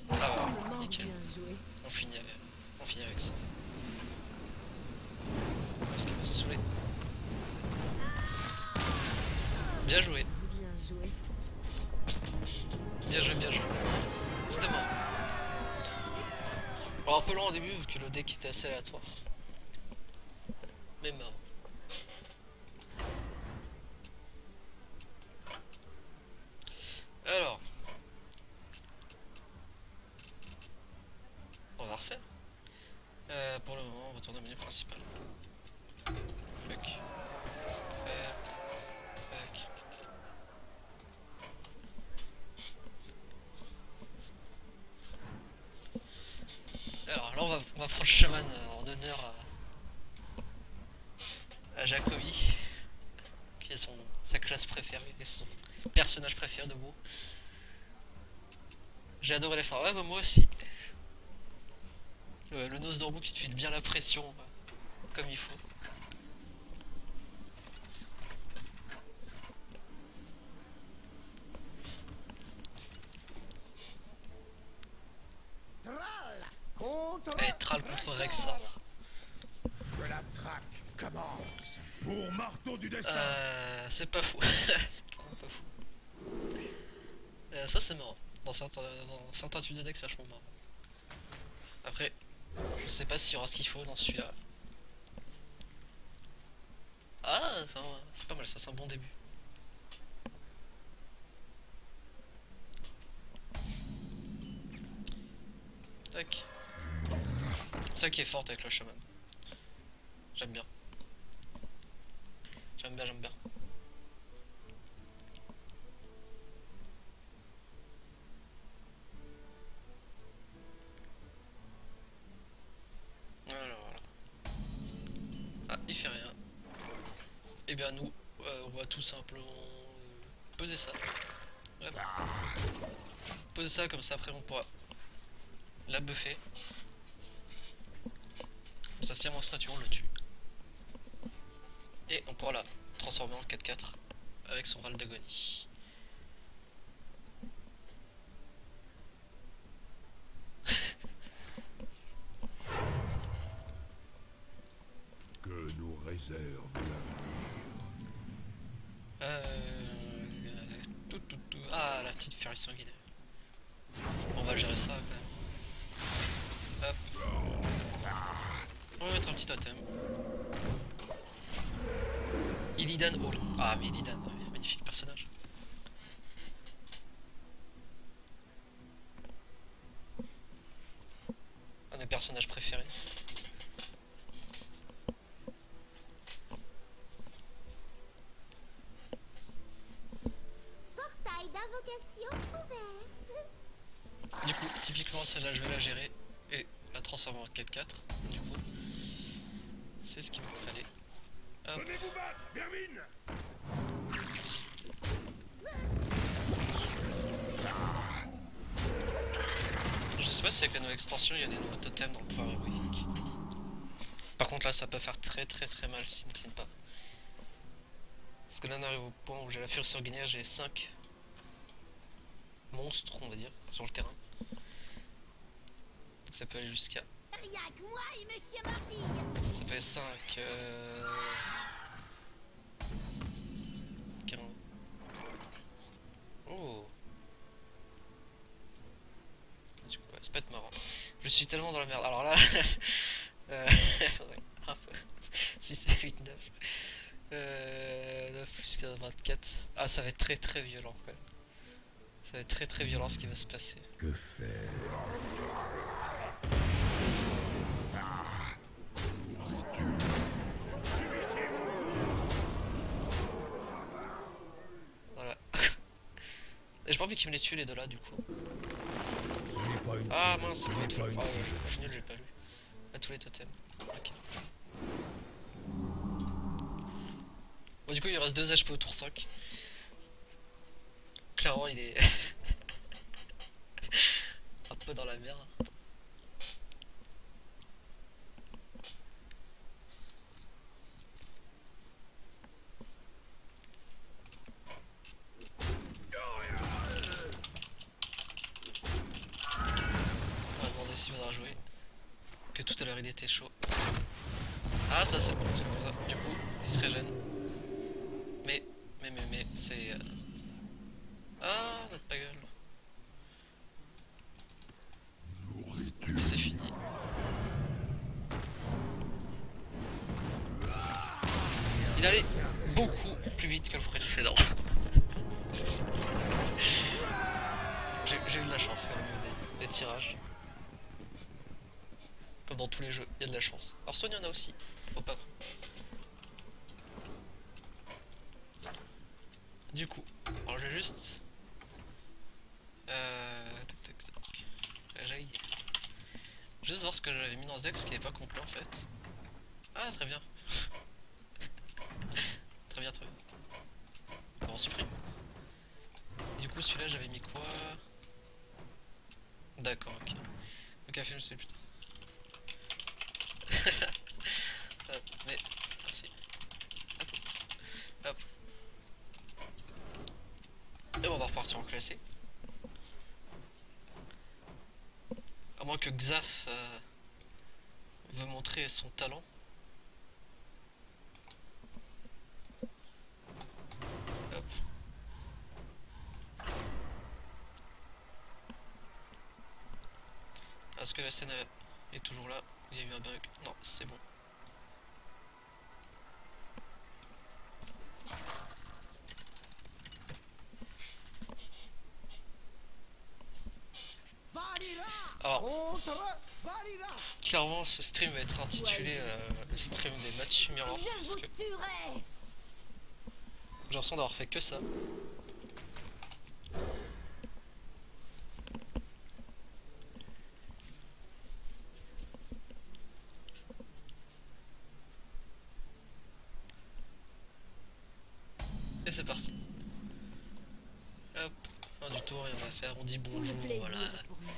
Ah Le temps me bah, manque. nickel. Bien joué. On finit avec ça. Parce qu'il va se saouler. Bien joué. Bien joué. Bien joué, bien joué. C'était marrant. Bon, un peu long au début vu que le deck était assez aléatoire. Mais marrant. Alors. On va refaire. Pour le moment, on retourne au menu principal. Fuck. Fuck. Alors là, on va prendre Shaman en honneur à Jacobi, qui est sa classe préférée et son personnage préféré de WoW. J'ai adoré les fins. Ouais, bah moi aussi. Le Noce d'Ormou qui te file bien la pression, comme il faut. Thrall contre Allez, Thrall contre Rexxar. Que la traque commence. Pour marteau du destin. C'est pas fou. C'est clairement pas fou. Ça c'est marrant. Dans certains types de decks, c'est vachement marrant. Après, je sais pas s'il y aura ce qu'il faut dans celui-là. Ah, c'est pas mal, ça c'est un bon début. Tac. C'est ça qui est fort avec le shaman. J'aime bien. J'aime bien, j'aime bien. Alors voilà. Ah, il fait rien. Et bien nous, on va tout simplement poser ça. Hop. Poser ça comme ça, après on pourra la buffer. Ça si à monstre on le tue. Et on pourra la transformer en 4-4 avec son râle d'agonie. Que nous réserve l'avenir. Ah, la petite furie sanguine. On va gérer ça quand même. Hop. On va mettre un petit totem. Illidan Hall. Ah, mais Illidan, magnifique personnage. Un de mes personnages préférés. Portail d'invocation ouvert. Du coup, typiquement celle-là, je vais la gérer et la transformer en 4-4. Du coup, C'est ce qu'il me fallait. Hop. Venez vous battre, vermine. Je sais pas si avec la nouvelle extension il y a des nouveaux totems dans le pouvoir héroïque. Par contre là ça peut faire très mal s'il me clean pas. Parce que là on arrive au point où j'ai la furie sanguinaire, j'ai 5 monstres on va dire sur le terrain. Donc ça peut aller jusqu'à... Rien que moi et Monsieur Mordille. Ça fait 5... 15... Oh. Du coup ouais, ça peut être marrant. Je suis tellement dans la merde. Alors là... ouais, un peu. 6, 8, 9... 9 plus 15, 24... Ah ça va être très violent quand même. Ça va être très violent ce qui va se passer. Que faire? Voilà. Et j'ai pas envie qu'ils me les tuent les deux là du coup. Ce n'est pas une Ah seule, mince, c'est ce pas n'est tout. pas Ah une ouais, seule. je suis nul, j'ai pas lu. À tous les totems. Ok. Bon du coup il reste 2 HP au tour 5. Clairement il est un peu dans la merde. On va demander s'il viendra jouer. Que tout à l'heure il était chaud. Ah ça c'est bon, c'est pour ça. Du coup il se régène. Mais c'est... Ah notre pas gueule. Et c'est fini. Il allait beaucoup plus vite que le précédent. J'ai eu de la chance quand même des tirages. Comme dans tous les jeux, il y a de la chance. Alors Sony en a aussi, faut pas croire. Du coup, alors je vais juste... tac. J'aille. Juste voir ce que j'avais mis dans ce deck, ce qui n'est pas complet en fait. Ah très bien. très bien. Alors on supprime. Et du coup celui-là j'avais mis quoi? D'accord, ok. Le café je sais putain. Hop, mais merci. Hop. Et on va repartir en classé. À moins que Xaf veut montrer son talent. Hop. Est-ce que la scène est toujours là? Il y a eu un bug. Non, c'est bon. Alors, clairement, ce stream va être intitulé le stream des matchs mirror. Je Parce vous que tuerai. j'ai l'impression d'avoir fait que ça. Et c'est parti. Hop, fin du tour, rien à faire, on dit Tout le bonjour, plaisir voilà. est pour moi.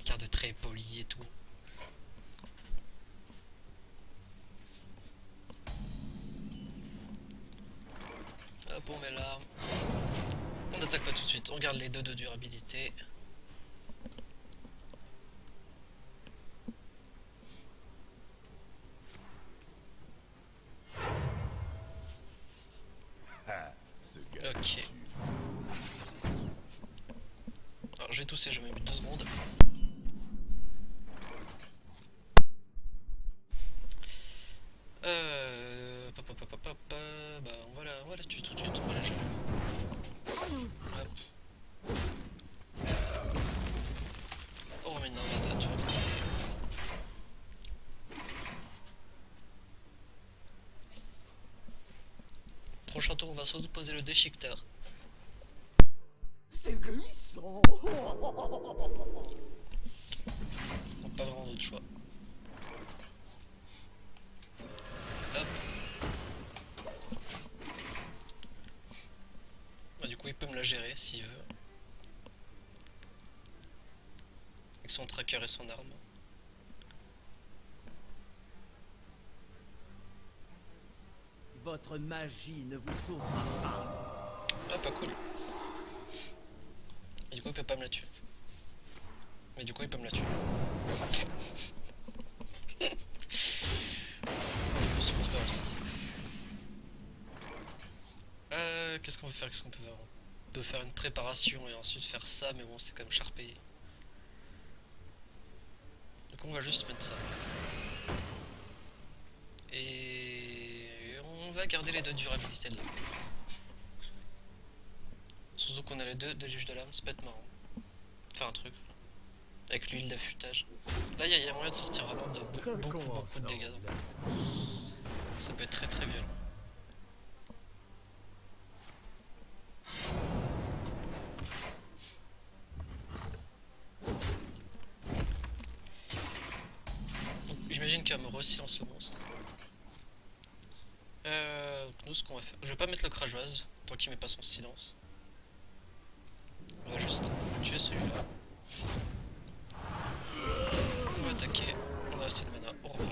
Carte de très poli et tout. Hop, on met l'arme. On n'attaque pas tout de suite, on garde les 2 de durabilité. Ce gars. Ok. Alors je vais tousser, je mets 2 secondes. Bah on va la tuer tout de suite, on va la jouer. Allons-y. Hop. On remet une arme de durabilité. Prochain tour, on va surtout poser le déchiqueteur. C'est glissant. Donc pas vraiment d'autre choix. gérer s'il veut. Avec son tracker et son arme. Votre magie ne vous sauvera pas. Ah, pas cool. Et du coup, il peut pas me la tuer. Mais du coup, il peut me la tuer. C'est pas aussi. Qu'est-ce qu'on peut faire? Qu'est-ce qu'on peut faire? On peut faire une préparation et ensuite faire ça, mais bon, c'est quand même charpé. Donc on va juste mettre ça. Et on va garder les deux durabilités là. Surtout qu'on a les deux déluges de lame, c'est pas être marrant. Faire un truc. Avec l'huile d'affûtage. Là, il y a moyen de sortir vraiment de beaucoup de dégâts. Donc. Ça peut être très très violent. J'imagine qu'elle me re-silence le monstre. Donc nous ce qu'on va faire. Je vais pas mettre le crageoise tant qu'il met pas son silence. On va juste tuer celui-là. On va attaquer. On a assez de mana. Au revoir.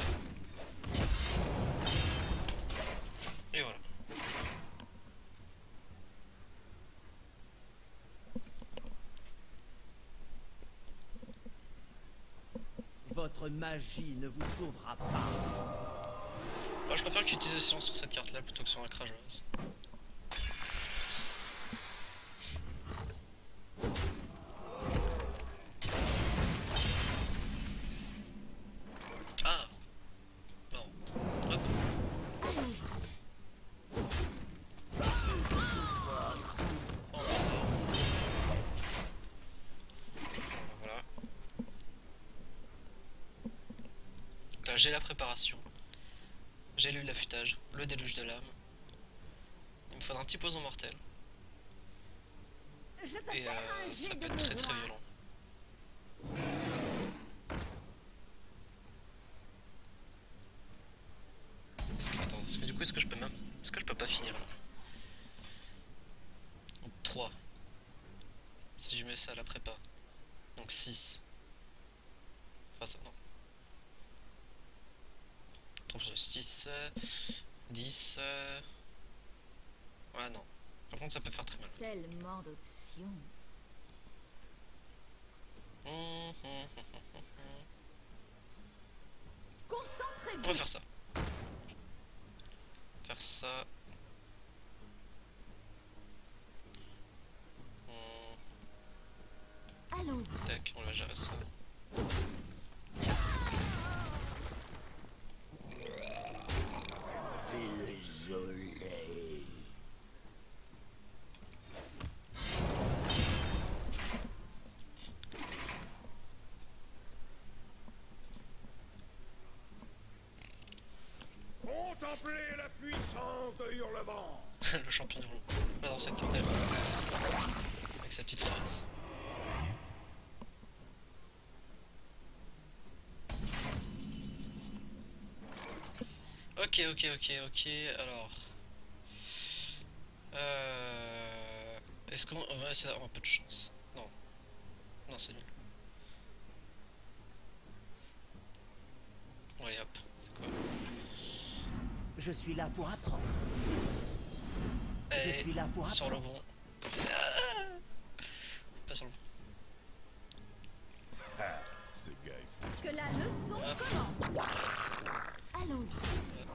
Et voilà. Votre magie ne vous sauvera pas. Moi je préfère que tu utilises le silence sur cette carte là plutôt que sur la crageoise. Ah non. Hop. Oh, voilà. Donc là j'ai la préparation. J'ai lu l'affûtage, le déluge de l'âme. Il me faudra un petit poison mortel. Je peux Et faire un ça jet peut de être très très mémoire. violent. Attends, est-ce que du coup est-ce que je peux même. Est-ce que je peux pas finir là? Donc 3. Si je mets ça à la prépa. Donc 6. Enfin ça non. 3 plus 6. 10. Ouais non. Par contre ça peut faire très mal. Tellement d'options. On va Concentrez-vous. faire ça. Faire ça. Allons-y. Tac, on va gérer ça. Désolé. Contemplez la puissance de Hurlevent. Le champion du rouleau. J'adore cette carte avec sa petite phrase. Ok, alors. Est-ce qu'on va essayer d'avoir un peu de chance? Non. Non, c'est nul. Bon, allez hop, c'est quoi? Je suis là pour apprendre. Je suis là pour Sur le apprendre. bon. Pas sur le bon. Ce gars est fou. Que la leçon Hop. commence. Allons-y. Hop.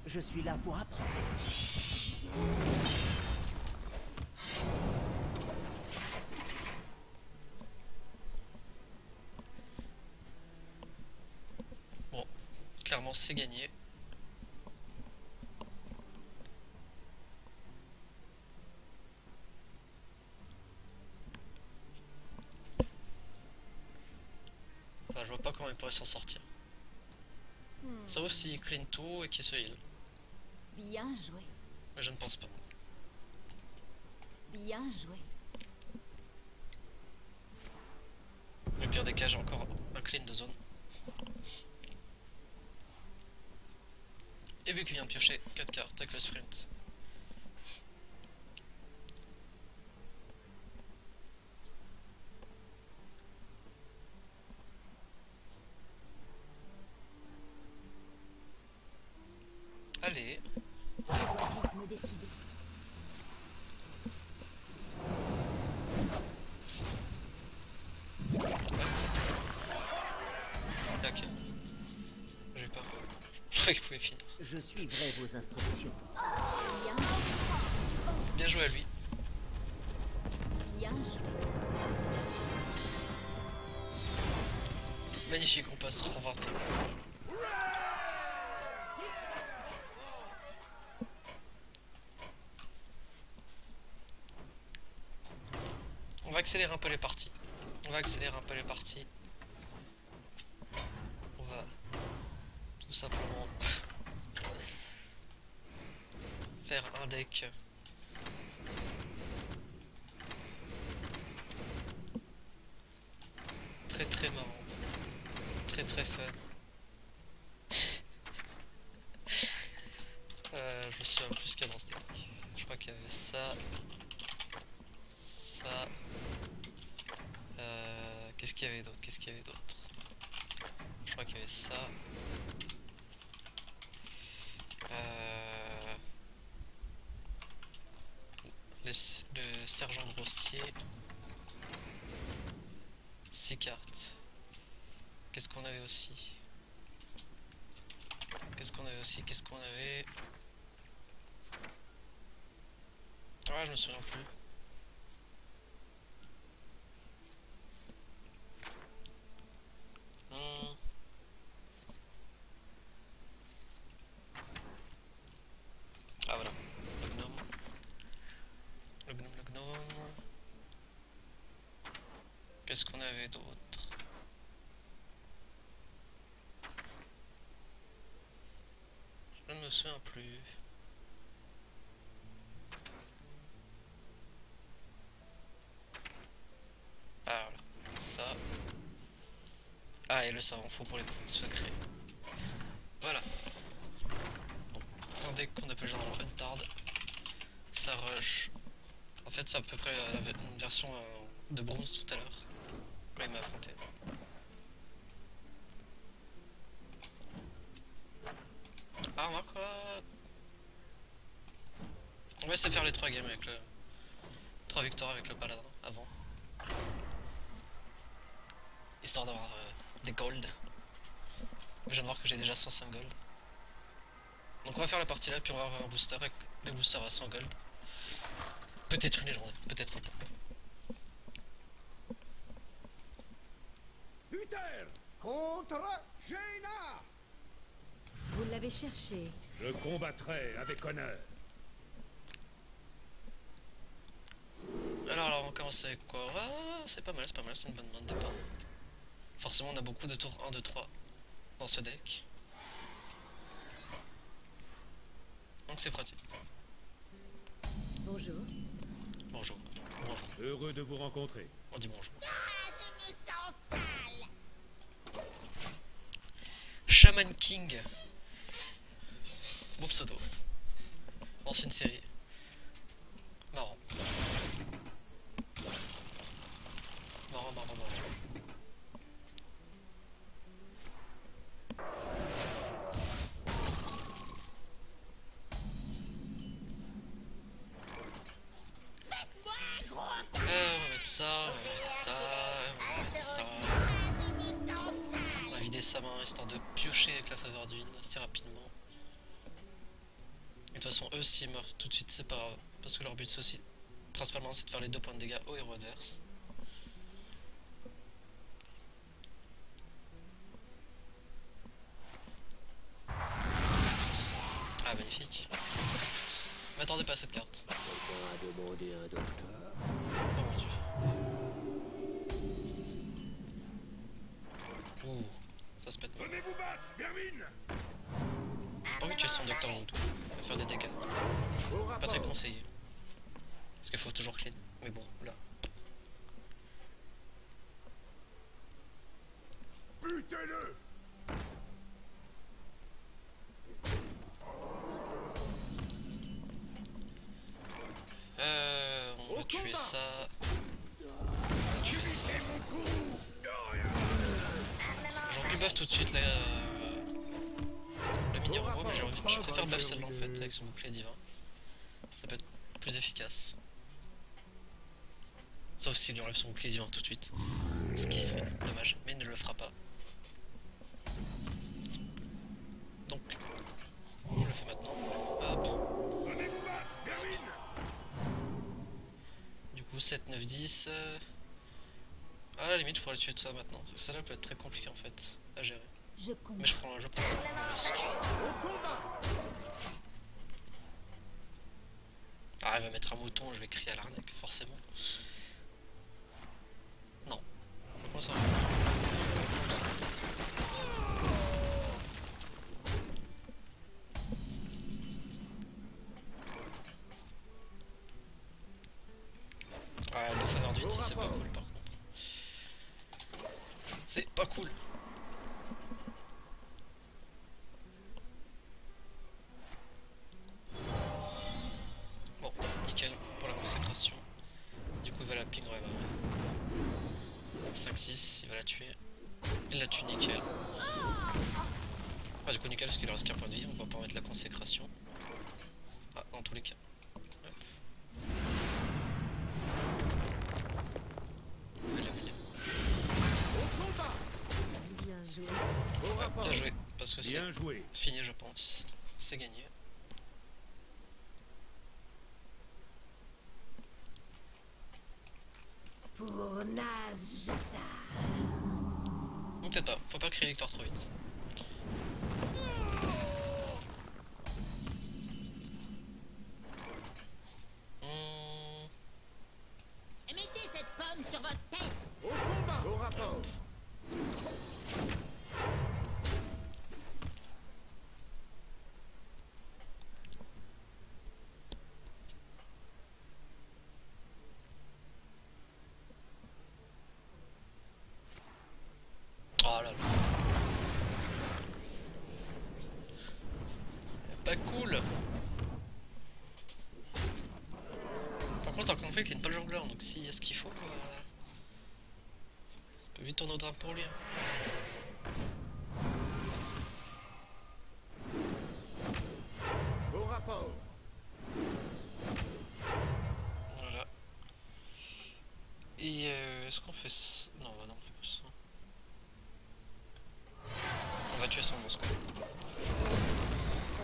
Je suis là pour apprendre. Bon, clairement c'est gagné. Enfin, je vois pas comment il pourrait s'en sortir. Sauf s'il clean tout et qu'il se heal. Bien joué. Mais je ne pense pas. Bien joué. Le pire des cas, j'ai encore un clean de zone. Et vu qu'il vient de piocher 4 cartes avec le sprint, croyais qu'il pouvait finir. Je suivrai vos instructions. Bien, Bien joué à lui. bien joué. Magnifique, on passe en 20. On va accélérer un peu les parties. On va tout simplement faire un deck très marrant, très fun. Je me souviens plus qu'il y a dans ce deck. Je crois qu'il y avait ça. Qu'est-ce qu'il y avait d'autre? Je crois qu'il y avait ça. Le sergent grossier. 6 cartes. Qu'est-ce qu'on avait aussi? Ah, je me souviens plus. Ah voilà, le gnome. Qu'est-ce qu'on avait d'autre? Je ne me souviens plus. Ah voilà, ça. Ah, et le savant fou pour les points secrets. Voilà. Donc, un deck qu'on appelle genre Untard. Ça rush. En fait, c'est à peu près une version de bronze tout à l'heure. Quand il m'a affronté. Ah, on va quoi? On va essayer de faire les 3 games avec le. 3 victoires avec le paladin avant. Histoire d'avoir des gold. Je viens de voir que j'ai déjà 105 gold. Donc on va faire la partie là, puis on va avoir un booster avec le booster à 100 gold. Peut-être une légende, peut-être pas. Uther contre Jaina. Vous l'avez cherché. Je combattrai avec honneur. Alors on commence avec quoi? Ah, c'est pas mal, c'est une bonne main de départ. Forcément on a beaucoup de tours 1, 2, 3 dans ce deck. Donc c'est pratique. Bonjour. Bonjour. Heureux de vous rencontrer. On dit bonjour. Shaman King. Bon pseudo. Ancienne série. Marrant. On va mettre ça. On va vider sa main histoire de piocher avec la faveur divine assez rapidement. Et de toute façon, eux, s'ils meurent tout de suite, c'est pas grave. Parce que leur but, c'est aussi, principalement, c'est de faire les 2 points de dégâts au héros adverse. Ah, magnifique. Je m'attendais pas à cette carte. Oh mon dieu. Ouh, ça se pète mal. Venez vous battre, vermine. Pas envie de tuer son docteur Voodoo. Il va faire des dégâts. Pas très conseillé. Parce qu'il faut toujours clean. Mais bon, là. Butez-le. On va tuer ça. J'aurais pu buff tout de suite là, le mini robot, mais je préfère buff celle-là en fait avec son bouclier divin. Ça peut être plus efficace. Sauf s'il lui enlève son bouclier divin tout de suite. Ce qui serait dommage, mais il ne le fera pas. Donc, joue 7, 9, 10. À la limite, je pourrais le tuer de ça maintenant. Parce que ça là peut être très compliqué en fait à gérer. Je compte. Mais je prends le risque. Ah, elle va mettre un mouton, je vais crier à l'arnaque, forcément. Non. Comment ça va? Ouais, 2 faveurs du 8, c'est pas cool par contre. C'est pas cool. Bon, nickel pour la consécration. Du coup, il va la ping, ouais, bah ouais. 5-6, il va la tuer. Il la tue, nickel. Ah, du coup, nickel parce qu'il lui reste qu'un point de vie, on va pas mettre la consécration. Ah, dans tous les cas. Hop. Bien joué. Ouais, bien joué, parce que c'est Bien joué. fini, je pense. C'est gagné. Pour Naz Jata. Ou peut-être pas, faut pas créer victoire trop vite. Mettez cette pomme sur votre tête. Au combat. Au rapport. Oh là là. Pas cool. Par contre, encore une fois, il clean pas le jongleur, donc s'il y a ce qu'il faut, ça peut vite tourner au drame pour lui. Hein. Au rapport. Voilà. Et est-ce qu'on fait ça? Non, bah non, on fait pas ça. On va tuer son monstre.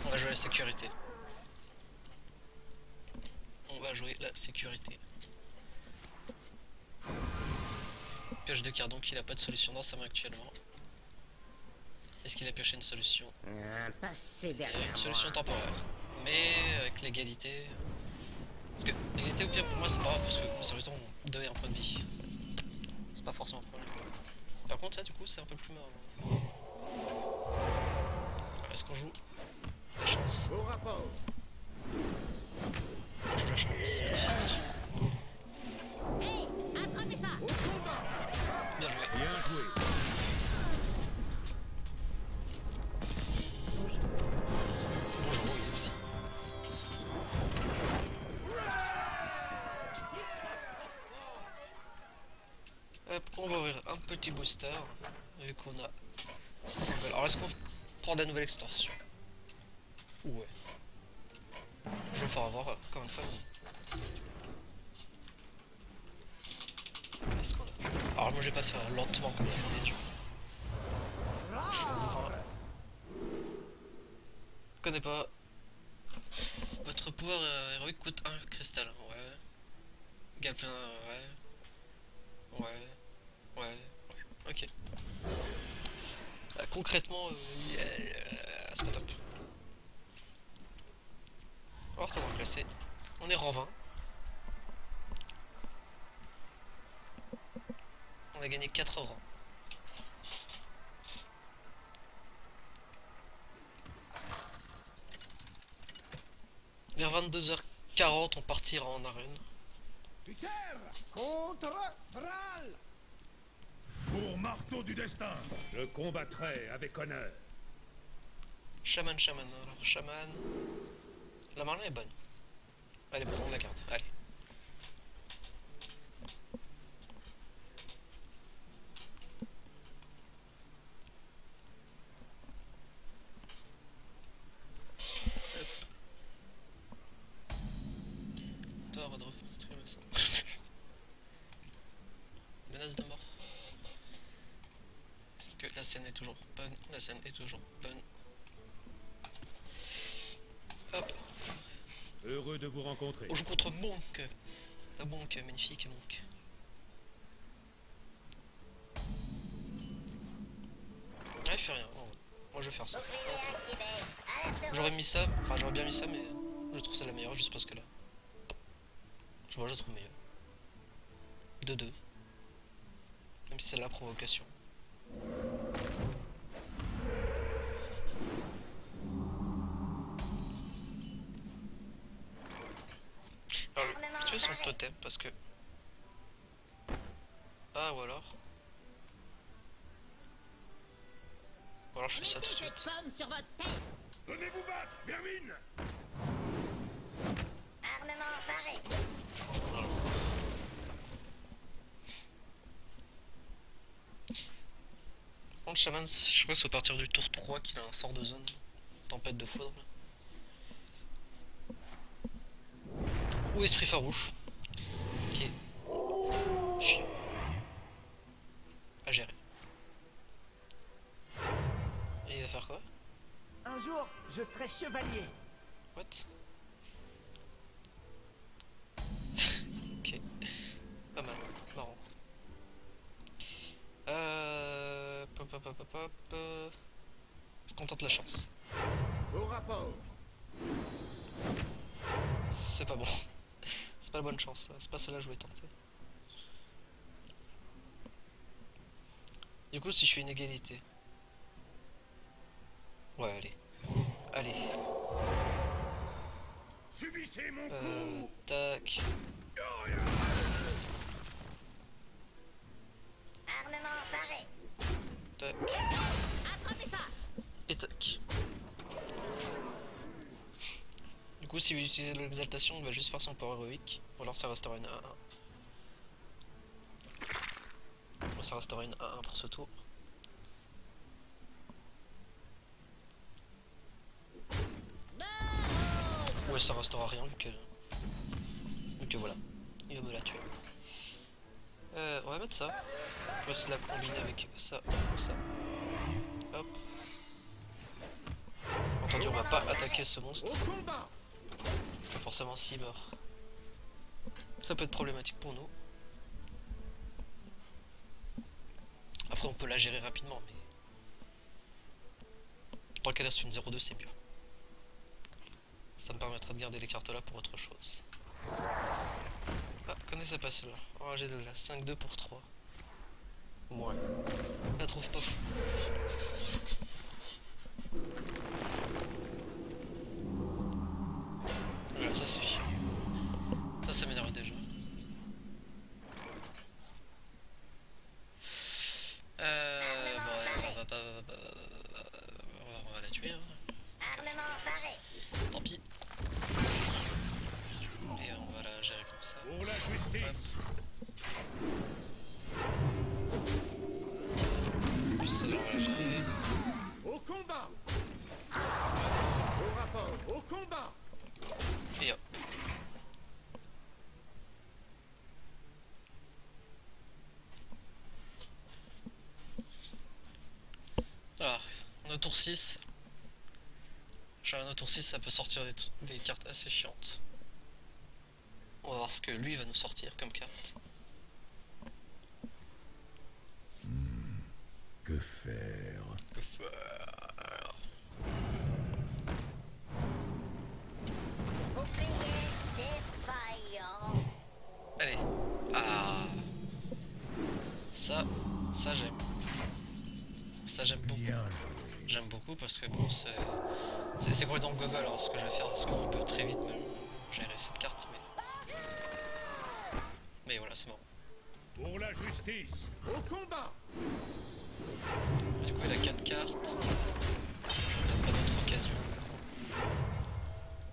On va jouer la sécurité. On va jouer la sécurité. Pioche de cartes, donc il a pas de solution dans sa main actuellement. Est-ce qu'il a pioché une solution? Passez Il y a derrière une solution temporaire. Mais avec l'égalité. Parce que l'égalité au pire pour moi c'est pas grave parce que mon serviteur on 2 et un point de vie. C'est pas forcément un problème. Par contre ça du coup c'est un peu plus marrant. Est-ce qu'on joue la chance? Au rapport. On joue la chance. Magnifique. Hey, attrapez ça. Au combat. Bien joué. Bien joué. Bonjour, oui aussi. Hop, on va ouvrir un petit booster, vu qu'on a 5 balles. Alors est-ce qu'on prend de la nouvelle extension? Ouais. Je vais me faire avoir encore une fois. Est-ce qu'on a... Alors moi je vais pas faire lentement comme la des gens. Je connais pas. Votre pouvoir héroïque coûte 1 cristal. Ouais. Galpin, ouais. Ouais. Ouais. Ok. Concrètement, c'est pas top. Alors, on va classer. On est rang 20. On a gagné 4 rangs. Vers 22h40, on partira en arène. Peter contre Thrall. Pour marteau du destin, je combattrai avec honneur. Shaman. Alors, Shaman. La marlin est bonne. Allez, bon, on la garde. Allez. Toi, Rodolphe, stream ça. Menace de mort. Est-ce que la scène est toujours bonne? La scène est toujours bonne. Hop. Heureux de vous rencontrer. On joue contre Monk. Ah bonk, magnifique bonk. Ouais, il fait rien. Oh, moi je vais faire ça. J'aurais mis ça, enfin j'aurais bien mis ça, mais je trouve ça la meilleure juste parce que là. Je la trouve meilleure. 2-2. Même si c'est la provocation. Alors, je vais tuer son totem parce que. Ah, ou alors. Ou alors je fais ça tout de Mettez cette suite. pomme sur votre tête. Venez-vous battre, vermine. Armement paré. Par contre, Shaman, je crois que c'est à partir du tour 3 qu'il a un sort de zone. Tempête de foudre. Ou esprit farouche. Ok. Chiant. À gérer. Et il va faire quoi? Un jour, je serai chevalier. What? Ok. Pas mal. Marrant. Pop, pop, pop, pop, pop. Est-ce qu'on tente la chance? Au rapport. C'est pas bon. C'est pas la bonne chance. C'est pas celle-là que je voulais tenter. Du coup, si je fais une égalité. Ouais, allez. Allez. Subissez mon coup. Tac. Armement paré. Tac. Attrapez ça. Et tac. Du coup, si vous utilisez l'exaltation, on va juste faire son port héroïque. Ou alors ça restera une 1-1. Bon, ça restera une 1-1 pour ce tour. Ouais, ça restera rien vu que voilà. Il va me la tuer. On va mettre ça. On va essayer de la combiner avec ça ou ça. Hop. Entendu, on va pas attaquer ce monstre. Au combat. Parce que forcément, s'il meurt, ça peut être problématique pour nous. Après, on peut la gérer rapidement, mais dans le cas là, c'est une 0-2, c'est mieux. Ça me permettra de garder les cartes là pour autre chose. Ah, connaissez pas celle-là. Oh, j'ai de la 5-2 pour 3. Ouais. Je la trouve pas fou. Voilà, ça c'est chiant. Ça m'énerve déjà. Bon, on va la tuer. Hein. Armement paré. Tant pis. Et on va la gérer comme ça. Pour la justice. Puis ça, on va la gérer. Au combat. Au rapport. Au combat. Et hop. Alors, on est au tour 6. Au tour 6, ça peut sortir des cartes assez chiantes. On va voir ce que lui va nous sortir comme carte. Que faire? Que faire? Bouclier défaillant. Allez. Ah. Ça j'aime. Ça j'aime beaucoup. J'aime beaucoup parce que bon, c'est complètement gogol alors ce que je vais faire parce qu'on peut très vite même gérer cette carte, mais voilà, c'est marrant. Pour la justice. Au combat. Du coup, il a 4 cartes. Peut-être pas d'autre occasion.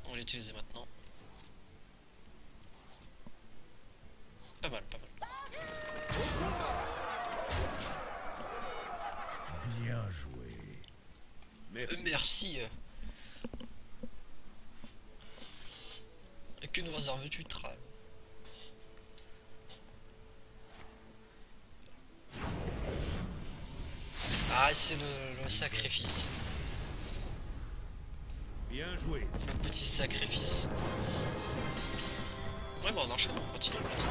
On va l'utiliser maintenant. Pas mal, pas mal. Bien joué. Merci. Merci. Et que nous réserves-tu, Tral? Ah, c'est le sacrifice. Bien joué. Le petit sacrifice. Ouais, bah on enchaîne, on continue, on continue.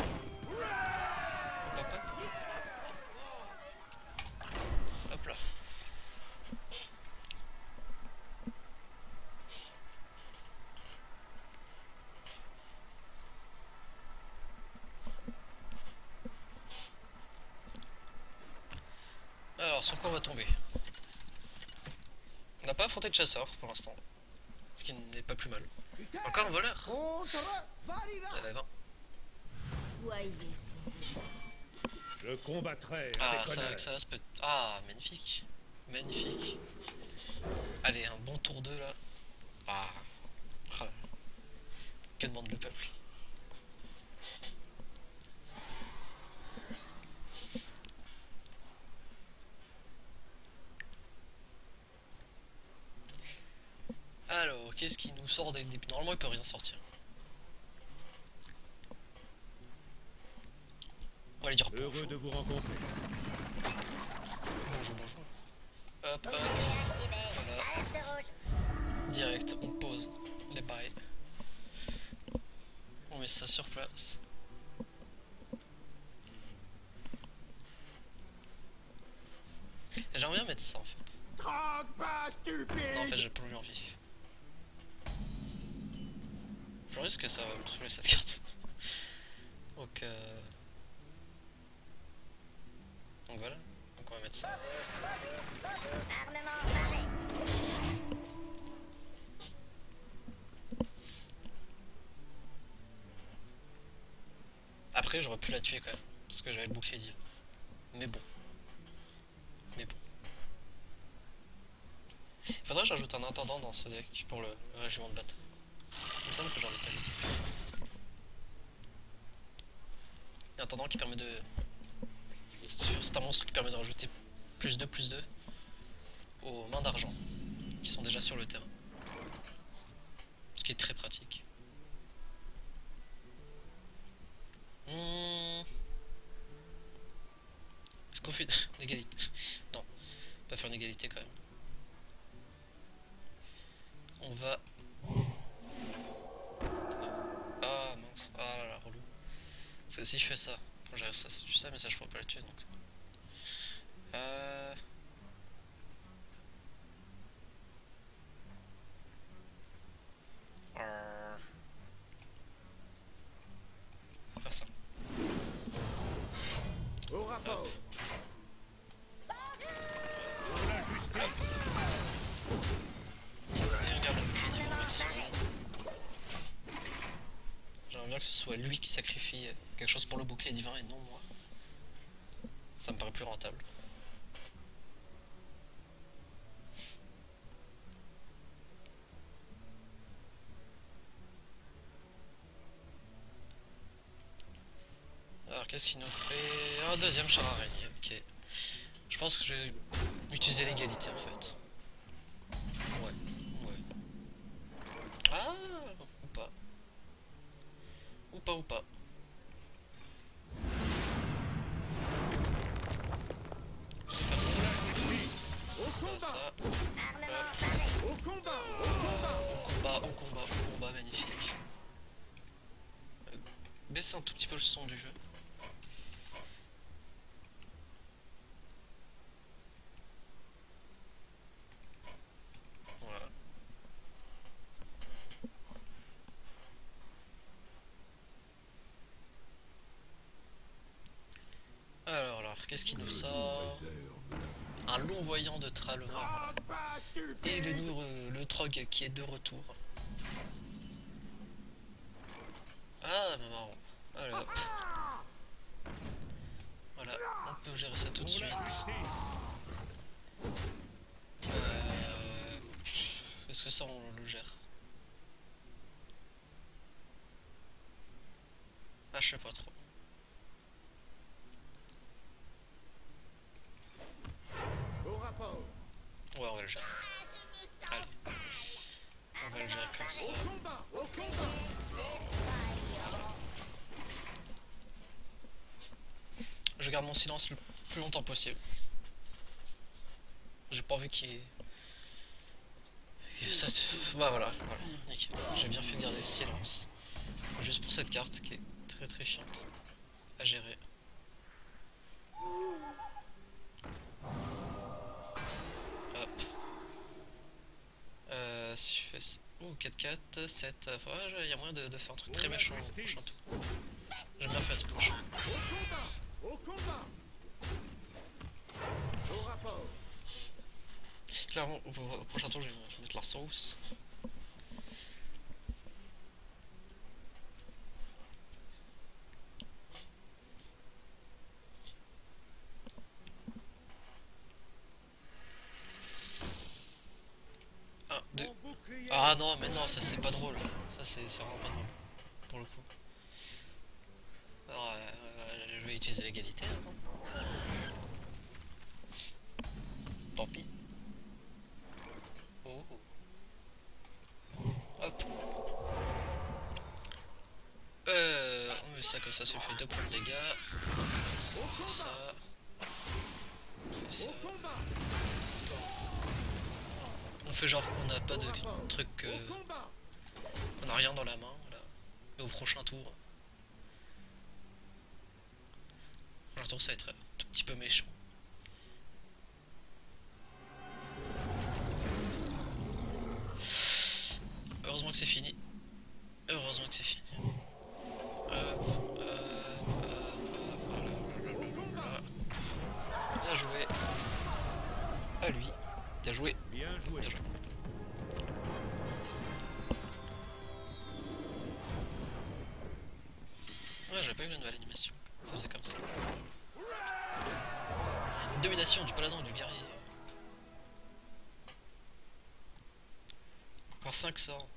Hop, hop. Hop là. Alors, sur quoi on va tomber? On n'a pas affronté de chasseur pour l'instant. Ce qui n'est pas plus mal. Encore un voleur? Ben. Soyez sauvés. Je combattrai Ah, avec honneur. ça se peut. Ah, magnifique. Magnifique. Allez, un bon tour 2 là. Ah. Ah là là. Que demande le peuple? Alors, qu'est-ce qui nous sort des... Normalement, il peut rien sortir. On va aller dire Heureux bonjour. de vous rencontrer. Bonjour, bonjour. Hop, hop. Réactivé. Voilà. Alerte rouge. Direct, on pose les pareils. On met ça sur place. J'aimerais bien mettre ça en fait. Drogue pas stupide. Non, en fait, j'ai plus envie. Je risque que ça va me saouler cette carte. Donc, donc voilà. Donc on va mettre ça. Armement paré. Après, j'aurais pu la tuer quand même. Parce que j'avais le bouclier d'hier. Mais bon. Mais bon. Il faudrait que j'ajoute un intendant dans ce deck pour le régiment de bataille. Il me semble que j'en ai pas eu. Un intendant qui permet de... C'est un monstre qui permet de rajouter +2/+2 aux mains d'argent qui sont déjà sur le terrain. Ce qui est très pratique. Est-ce qu'on fait une égalité? Non, pas faire une égalité quand même. On va... Ah mince, ah là là, relou. Parce que si je fais ça, j'ai ça, mais ça je pourrais pas le tuer donc c'est bon. On va faire ça. Au rapport. Et regarde le bouclier divin maximum. J'aimerais bien que ce soit lui qui sacrifie quelque chose pour le bouclier divin et non moi. Ça me paraît plus rentable. Alors qu'est-ce qu'il nous fait? Un deuxième char araignée, ok. Je pense que je vais utiliser l'égalité en fait. Ouais, ouais. Ah, ou pas. Ou pas, ou pas. Je vais faire ça. Ça, ça. Armement paré. Au combat. Au combat. Au combat, magnifique. Baissez un tout petit peu le son du jeu. Voilà. Alors, qu'est-ce qui nous sort? Un long voyant de Tralmar. Drogue pas stupide. Et le Trog qui est de retour. Ah, mais marrant. Allez hop. Voilà, on peut gérer ça tout de suite. Est-ce que ça on le gère? Ah, je sais pas trop. Au rapport. Ouais, on va le gérer. Allez. On va le gérer comme ça. Au combat. Au combat. Je garde mon silence le plus longtemps possible. J'ai pas envie qu'il y ait... Ça... Bah voilà, nickel. J'ai bien fait de garder le silence. Juste pour cette carte qui est très très chiante à gérer. Hop. Si je fais ça. Ouh, 4-4, 7. Il y a moyen de faire un truc très méchant au prochain tour. J'aime bien faire un truc méchant. Au combat. Au rapport. Clairement, au prochain tour, je vais mettre la sauce. Un, deux. Mon bouclier. Ah non, mais non, ça c'est pas drôle. Ça c'est vraiment pas drôle. Pour le coup. Alors, je vais utiliser l'égalité. Hein. Tant pis. Oh. Hop. On met ça comme ça lui fait 2 points de dégâts. On fait ça. On fait ça. Au combat. On fait genre qu'on n'a pas de truc. Au combat. On n'a rien dans la main. Voilà. Et au prochain tour. Un tour, ça va être un tout petit peu méchant. Heureusement que c'est fini. Heureusement que c'est fini. Bien joué. À lui. Bien joué. Bien joué. Bien joué. Ouais, j'avais pas eu la nouvelle animation. Ça faisait comme ça. Domination du paladin et du guerrier. Encore 5 sorts.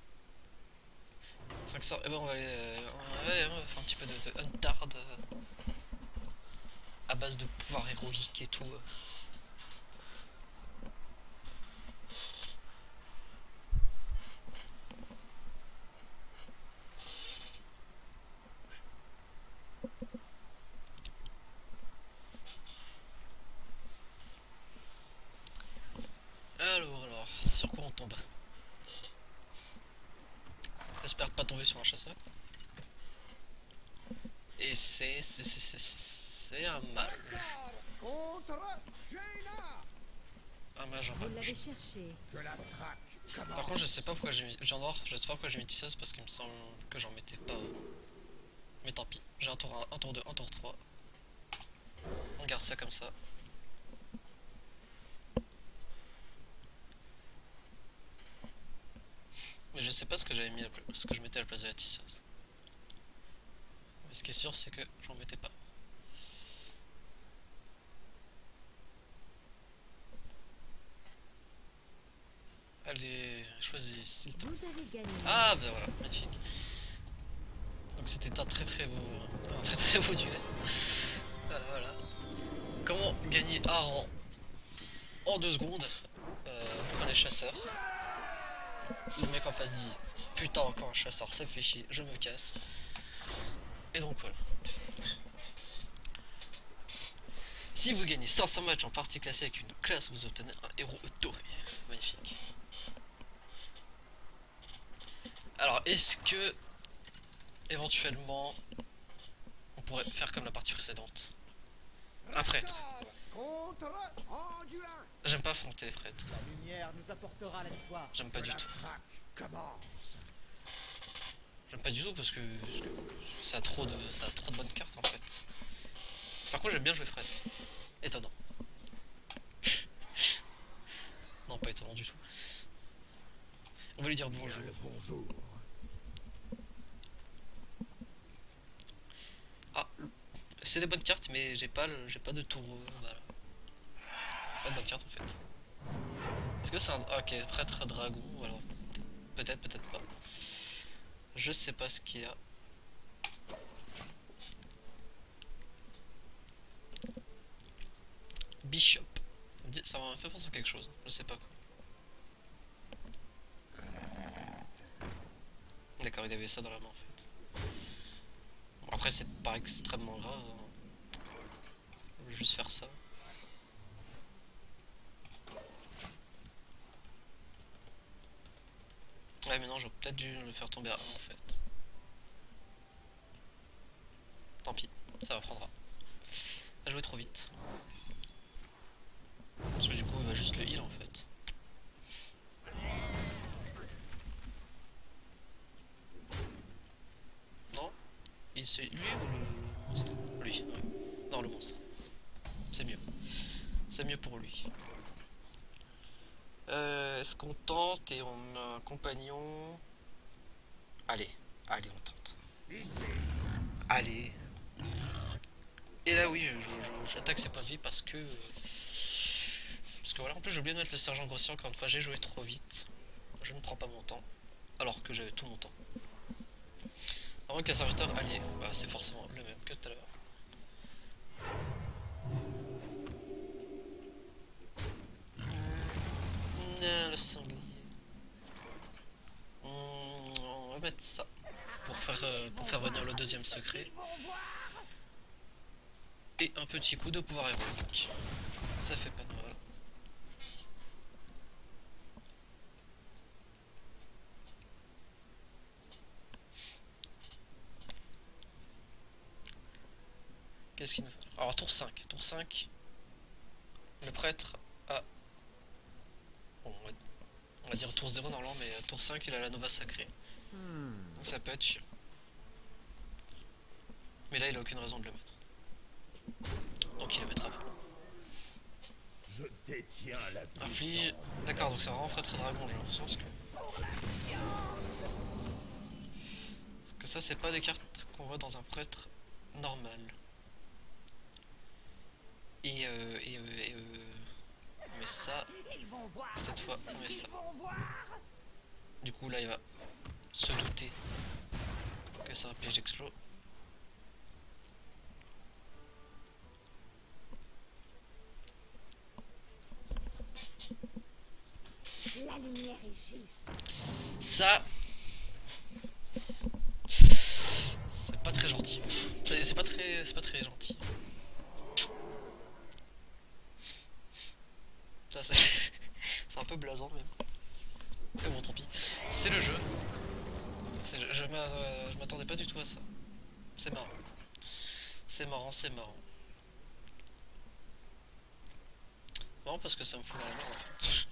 5 sorts. Et ben on va aller, on va faire un petit peu de Untard à base de pouvoir héroïque et tout. Alors, sur quoi on tombe? J'espère pas tomber sur un chasseur. Et c'est un mage. Contre Jaina. Un mage, un Vous mage. l'avez cherché. Je la traque. Comment? Par contre, je sais pas pourquoi j'ai mis. J'en dors, je sais pas pourquoi j'ai mis tisseuse parce qu'il me semble que j'en mettais pas. Mais tant pis. J'ai un tour 1, un tour 2, un tour 3. On garde ça comme ça. Mais je sais pas ce que j'avais mis ce que je mettais à la place de la tisseuse. Mais ce qui est sûr, c'est que j'en mettais pas. Allez, choisis s'il te plaît. Vous avez gagné. Ah bah voilà, magnifique. Donc c'était un très très beau duel. Voilà, voilà. Comment gagner un rang en 2 secondes? On prend les chasseurs. Le mec en face dit putain encore un chasseur, ça fait chier, je me casse. Et donc voilà. Si vous gagnez 500 matchs en partie classée avec une classe, vous obtenez un héros doré. Magnifique. Alors est-ce que éventuellement on pourrait faire comme la partie précédente? Un prêtre. Contre Anduin. J'aime pas affronter les prêtres. La lumière nous apportera la victoire. J'aime pas Que du la tout. traque commence. J'aime pas du tout parce que ça a trop de bonnes cartes en fait. Par contre j'aime bien jouer Fred. Étonnant. Non pas étonnant du tout. On va lui dire bonjour. Le bonjour. Ah, c'est des bonnes cartes mais j'ai pas de tour. Voilà. Pas de bonnes cartes en fait. Est-ce que c'est un... Ok, prêtre dragon, alors peut-être, peut-être pas. Je sais pas ce qu'il y a. Bishop. Ça m'a fait penser à quelque chose, je sais pas quoi. D'accord, il avait ça dans la main en fait. Bon, après c'est pas extrêmement grave. Hein. Je vais juste faire ça. Ouais mais non, j'aurais peut-être dû le faire tomber à 1 en fait. Tant pis, ça reprendra. A joué trop vite. Parce que du coup il va juste le heal en fait. Non? C'est lui ou le monstre? Lui, ouais. Non, le monstre. C'est mieux. C'est mieux pour lui. Est-ce qu'on tente et on a un compagnon? Allez, allez on tente. Allez. Et là oui, j'attaque ses points de vie parce que voilà, en plus j'ai oublié de mettre le sergent grossier encore une fois, j'ai joué trop vite. Je ne prends pas mon temps. Alors que j'avais tout mon temps. Alors qu'un serviteur allié, bah c'est forcément le même que tout à l'heure. Le sanglier. On va mettre ça pour faire venir le deuxième secret. Et un petit coup de pouvoir héroïque. Ça fait pas de mal. Qu'est-ce qu'il nous faut? Alors tour 5. Tour 5. Le prêtre a... Bon, on va dire tour 0 normalement, mais tour 5 il a la Nova sacrée. Donc ça peut être chiant. Mais là il a aucune raison de le mettre. Donc il le mettra pas. Je détiens la Inflige... D'accord, donc c'est vraiment prêtre et dragon, j'ai l'impression parce que ça c'est pas des cartes qu'on voit dans un prêtre normal. Et on met ça. Cette fois on met ça. Du coup là il va se douter que c'est un piège d'explos. La lumière est juste. Ça, c'est pas très gentil. C'est pas très gentil. Ça c'est un peu blasant même. Mais bon, tant pis. C'est le jeu. Je m'attendais pas du tout à ça. C'est marrant. C'est marrant, c'est marrant. Marrant parce que ça me fout dans la merde en fait.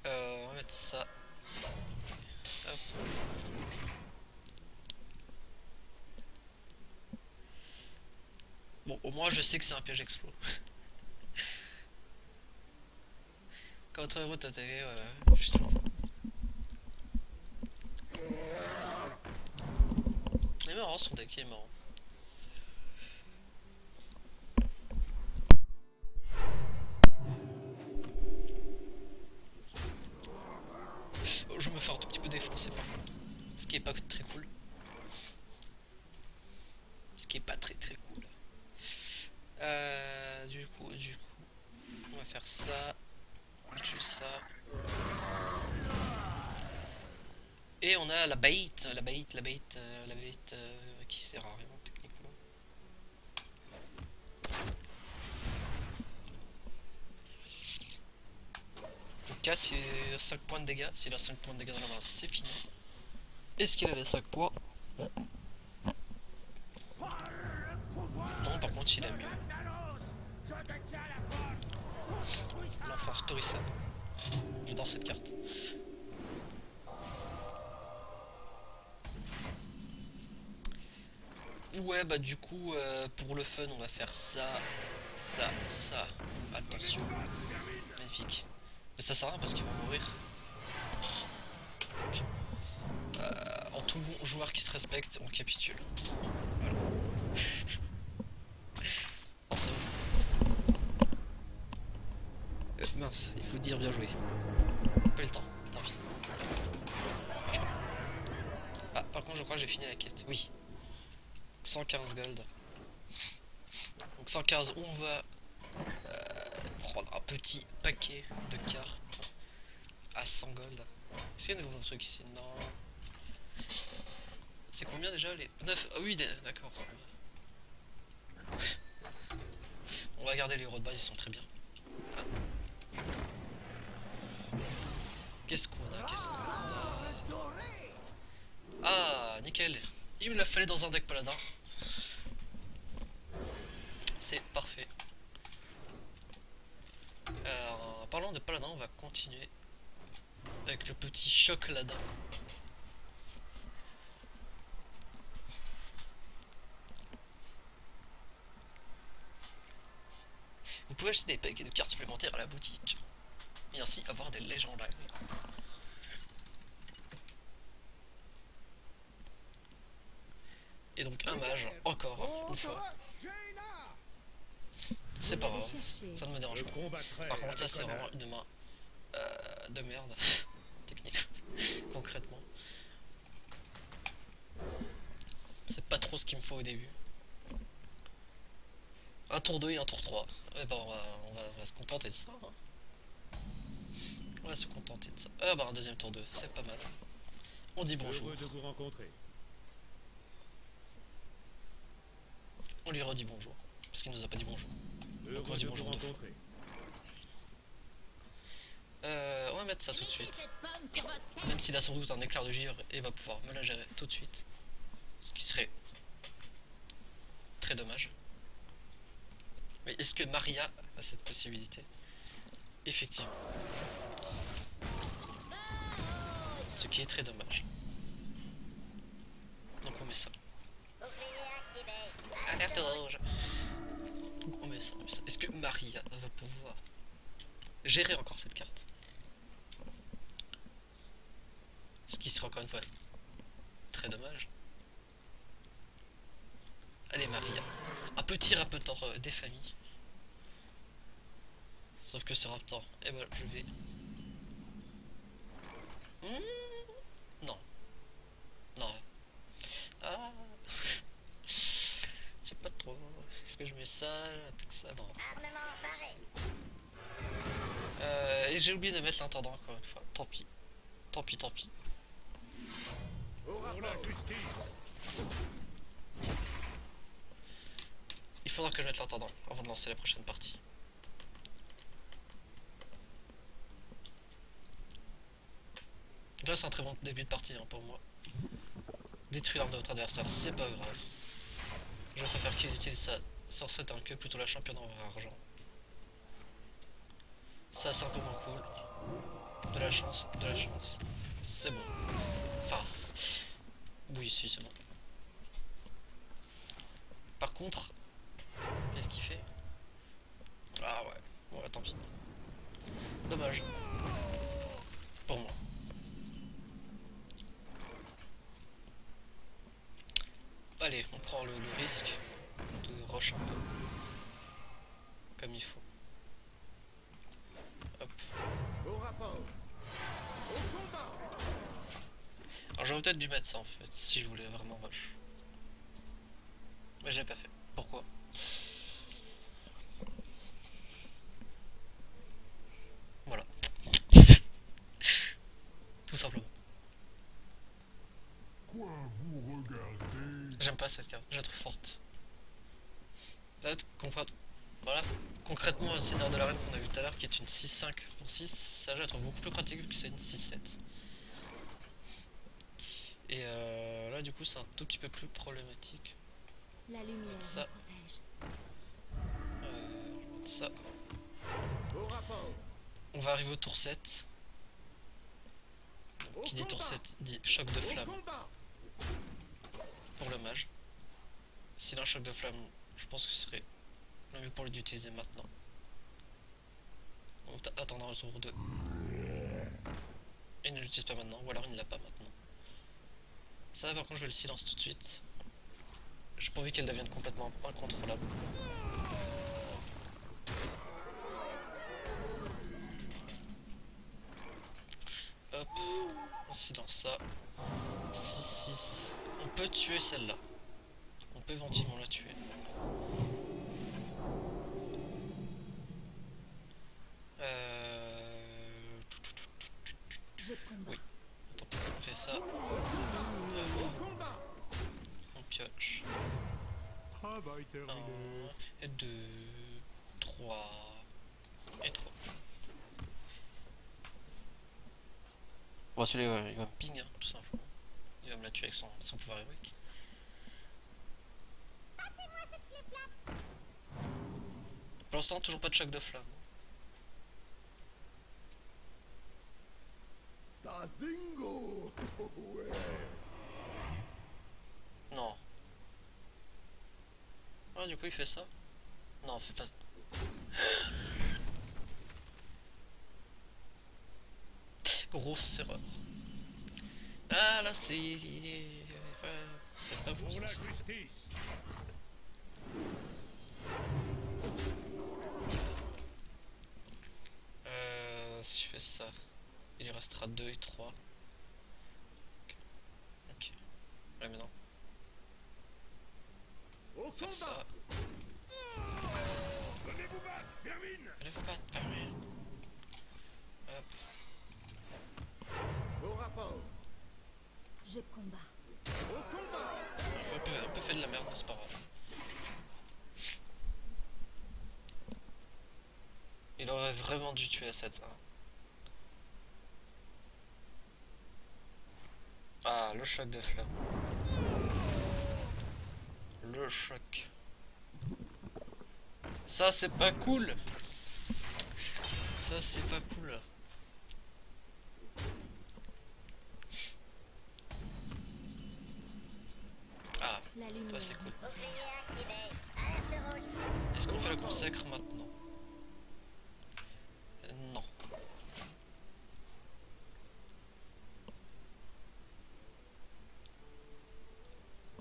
On va mettre ça. Hop. Bon, au moins je sais que c'est un piège explos. Quand votre héros t'a attaqué, ouais, je suis il est marrant son deck, il est marrant. Oh, je me fais un tout petit peu défoncer par contre. Ce qui est pas très cool. Ce qui est pas très cool. Du coup, on va faire ça. Juste ça. Et on a la bait qui sert à rien techniquement. Donc 4, il a 5 points de dégâts. S'il a 5 points de dégâts dans la main, c'est fini. Est-ce qu'il a les 5 points? Non, par contre, il a mieux. L'enfant Torissa. J'adore cette carte. Ouais, bah du coup, pour le fun, on va faire ça, ça. Attention. Magnifique. Mais ça sert à rien parce qu'il va mourir. En tout bon joueur qui se respecte, on capitule. Voilà. Non, c'est bon. Mince, il faut dire bien joué. Pas le temps, tant pis. Ah, par contre, je crois que j'ai fini la quête. Oui. 115 gold. Donc 115, on va prendre un petit paquet de cartes à 100 gold. Est-ce qu'il y a de nouveaux trucs ici? Non. C'est combien déjà les 9? Ah oui, d'accord. On va garder les héros de base, ils sont très bien. Ah. Qu'est-ce qu'on a? Ah, nickel. Il me l'a fallu dans un deck paladin. C'est parfait. En parlant de paladin, on va continuer avec le petit choc ladin. Vous pouvez acheter des packs et de cartes supplémentaires à la boutique et ainsi avoir des légendaires. Et donc un mage, encore une fois. C'est pas grave, ça ne me dérange Je pas. combattrai Par contre ça avec c'est honneur. vraiment une main de merde, technique, concrètement. C'est pas trop ce qu'il me faut au début. Un tour 2 et un tour 3. Ouais, bah on va se contenter de ça. Hein. On va se contenter de ça. Ah bah un deuxième tour 2, c'est pas mal. On dit bonjour. Heureux de vous rencontrer. On lui redit bonjour. Parce qu'il nous a pas dit bonjour. Heureux on dit de vous bonjour deux fois. rencontrer. On va mettre ça tout de suite. Même s'il a sans doute un éclair de givre et va pouvoir me la gérer tout de suite. Ce qui serait très dommage. Mais est-ce que Maria a cette possibilité? Effectivement. Ce qui est très dommage. Donc on met ça. Alerte rouge. Donc on met ça, on met ça. Est-ce que Maria va pouvoir gérer encore cette carte? Ce qui sera encore une fois très dommage. Allez Maria. Un petit raptor des familles. Sauf que ce raptor, eh ben je vais... Non. Non. Ah. Je sais pas trop. Est-ce que je mets ça? Attaque ça? Non. Et j'ai oublié de mettre l'intendant encore une fois. Tant pis. Tant pis, tant pis. Pour la justice. Il faudra que je mette l'intendant avant de lancer la prochaine partie. Là c'est un très bon début de partie hein, pour moi. Détruire l'arme de votre adversaire, c'est pas grave. Je préfère qu'il utilise sa sorcière que plutôt la championne en argent. Ça c'est un peu moins cool. De la chance, de la chance. C'est bon. Enfin, oui si c'est bon. Par contre, qu'est-ce qu'il fait? Ah ouais, bon bah, tant pis. Dommage. Pour moi. Allez, on prend le risque de rush un peu. Comme il faut. Hop. Au rapport. Au combat. Alors j'aurais peut-être dû mettre ça en fait, si je voulais vraiment rush. Mais je l'ai pas fait. Pourquoi? Voilà. Tout simplement. Quoi vous regardez? J'aime pas cette carte, je la trouve forte. Là, voilà. Concrètement, le Seigneur de l'arène qu'on a vu tout à l'heure, qui est une 6-5 pour 6, ça je la trouve beaucoup plus pratique que c'est une 6-7. Et là, du coup, c'est un tout petit peu plus problématique. La lumière Ça. me protège. Je vais mettre ça. Au rapport. On va arriver au tour 7. Donc, qui dit tour 7 dit choc de Au flamme combat. pour le mage. S'il a un choc de flamme, je pense que ce serait le mieux pour lui d'utiliser maintenant. On va attendre le tour 2. Et il ne l'utilise pas maintenant, ou alors il ne l'a pas maintenant. Ça par contre je vais le silence tout de suite. J'ai pas envie qu'elle devienne complètement incontrôlable. Hop, on silence ça. 6-6. On peut tuer celle-là. On peut éventuellement la tuer. Je combat. Oui. Attends, on fait ça. Au combat. On pioche. Travail 1 terminé. et 2, 3 et 3. Bon celui-là il va me ping hein, tout simplement. Il va me la tuer avec son pouvoir héroïque. Pour l'instant, toujours pas de choc de flamme. Das Dingo. Ouais. Non. Ah, du coup, il fait ça. Non, fait pas. Grosse erreur. Ah, là, c'est pas bon. Pour la Ça. justice. Si je fais ça, il lui restera 2 et 3. Ok. Ouais, mais non. Au Faire combat. ça. Venez-vous battre, Vermine. Allez, faut pas te permettre. Hop. Au rapport. Je combats. Au combat. Il fait un peu fait de la merde, mais c'est pas grave. Il aurait vraiment dû tuer la 7. Hein. Ah, le choc de flamme. Le choc. Ça, c'est pas cool. Ça, c'est pas cool. Ah, La ça lumière. c'est cool. Est-ce qu'on fait le consacre maintenant? Non.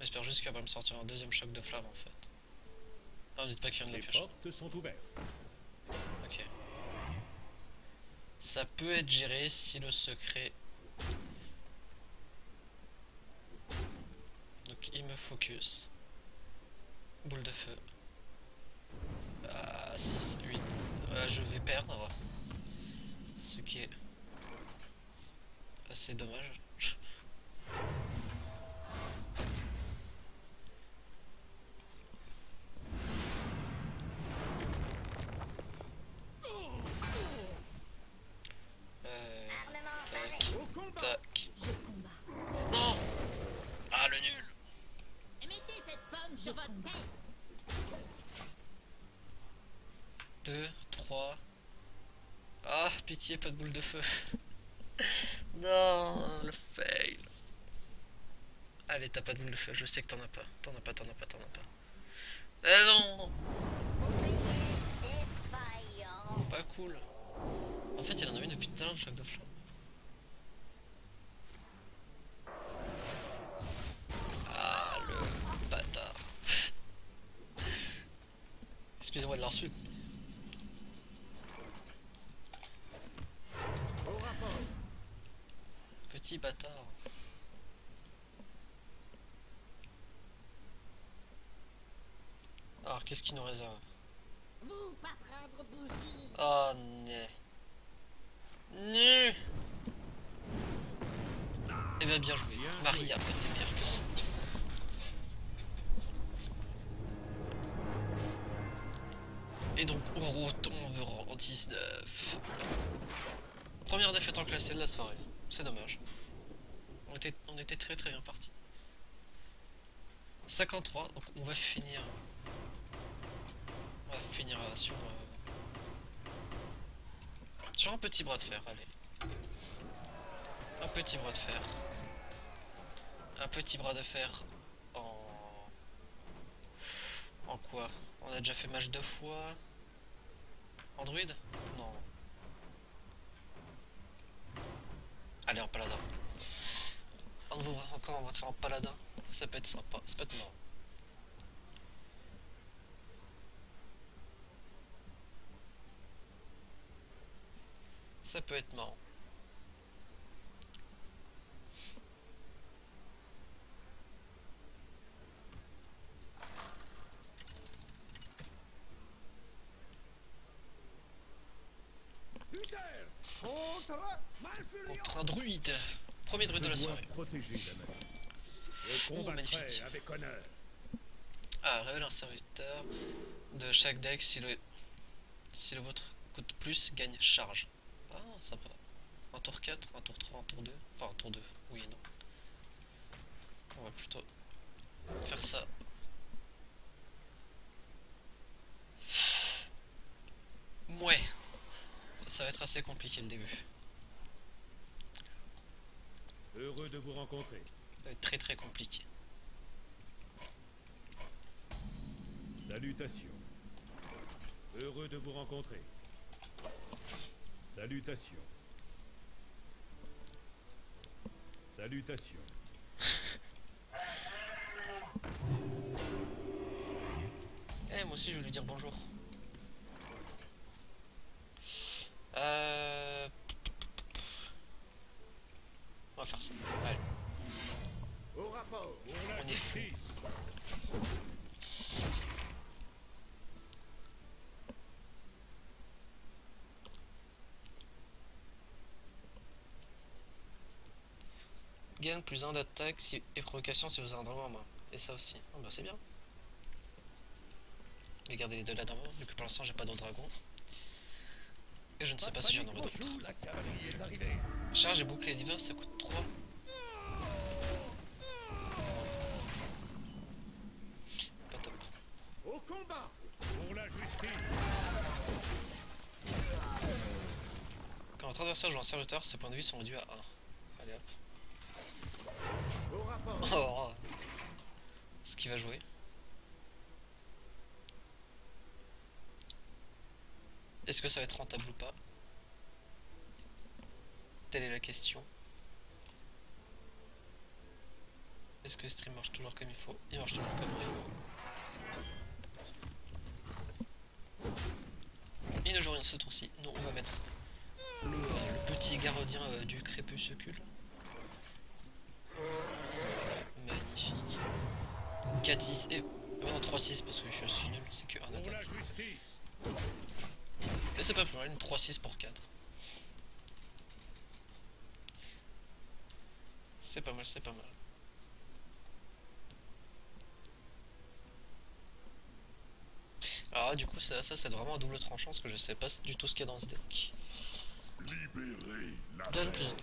J'espère juste qu'elle va me sortir un deuxième choc de flamme en fait. Ah, vous dites pas qu'il vient de Les la piocher. portes sont ouvertes. Ok. Ça peut être géré si le secret. Donc il me focus. Boule de feu. Ah, 6, 8. Je vais perdre. Ce qui est assez dommage. Tac, Au combat. tac. Je combats. Non! Ah, le nul! Mettez cette pomme Je sur votre combats. tête. 2, 3. Ah, pitié, pas de boule de feu. Non, le fail. Allez, t'as pas de boule de feu, je sais que t'en as pas. T'en as pas, t'en as pas, t'en as pas. Eh non! Pas cool. En fait, il en a une depuis tout à l'heure, le choc de flamme. Ah, le bâtard. Excusez-moi de l'insulte. Au rapport. Petit bâtard. Alors, qu'est-ce qu'il nous réserve? Vous, pas prendre bougie. Oh, né. Né. Eh ben, bien joué. Marie a pas été pire que ça. Et donc, on retombe en 19. Première défaite en classée de la soirée. C'est dommage. On était très très bien parti. 53, donc on va finir. On va finir sur un petit bras de fer, allez. Un petit bras de fer. Un petit bras de fer en quoi? On a déjà fait match 2 fois. Android? Non. Allez, en paladin. Encore, on va te faire en paladin. Ça peut être sympa, ça peut être marrant. Ça peut être marrant. Luther. Contre Malfurion. Contre un druide. Premier druide de la Je dois soirée. protéger la magie. Je Oh, combattrai magnifique. avec honneur. Ah, révèle un serviteur de chaque deck si le vôtre coûte plus, gagne charge. Ah, sympa. Un tour 4, un tour 3, un tour 2. Enfin, un tour 2, oui et non. On va plutôt faire ça. Ouais, ça va être assez compliqué le début. Heureux de vous rencontrer. Ça va être très très compliqué. Salutations. Heureux de vous rencontrer. Salutations. Salutations. Eh, moi aussi je vais lui dire bonjour. On va faire ça. Allez, Au rapport. Pour la on est fou. justice. Gagne plus 1 d'attaque si, et provocation si vous avez un dragon en main. Et ça aussi. Oh bah c'est bien. Je vais garder les deux là dans moi, vu que pour l'instant j'ai pas d'autres dragons. Et je ne sais pas si j'en aurai d'autres. La cavalerie est arrivée. Charge et bouclier divin, ça coûte 3. Pas top. Au combat. Pour la justice. Quand votre adversaire joue en serviteur, ses points de vie sont réduits à 1. Allez hop. Au rapport. Oh, ce qui va jouer. Est-ce que ça va être rentable ou pas? Telle est la question. Est-ce que le stream marche toujours comme il faut? Il marche toujours comme il faut. Il ne joue rien ce tour-ci. Non, on va mettre le petit gardien du crépuscule. Magnifique. 4-6 et... non, 3-6 parce que je suis nul, c'est que 1 Pour la attaque. justice. Mais c'est pas plus mal, une 3-6 pour 4. C'est pas mal, c'est pas mal. Alors là, du coup, ça c'est vraiment un double tranchant parce que je sais pas du tout ce qu'il y a dans ce deck. Libérez la Donne plus.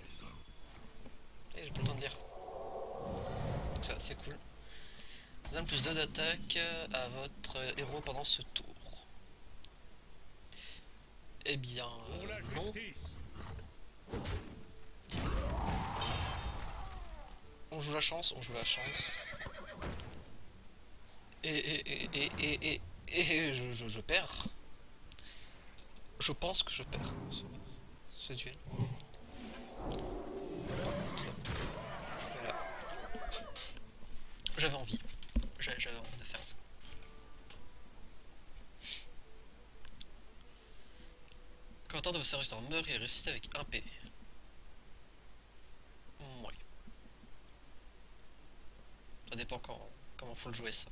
Et j'ai plus le temps de lire. Donc ça, c'est cool. Donne plus 2 d'attaque à votre héros pendant ce tour. Eh bien, Pour la non. justice. On joue la chance, on joue la chance. Et je perds. Je pense que je perds ce duel. Voilà. J'avais envie. J'avais envie de faire ça. Quand un de vos serviteurs meurt, il ressuscite avec 1 PV. Ouais. Ça dépend comment faut le jouer ça.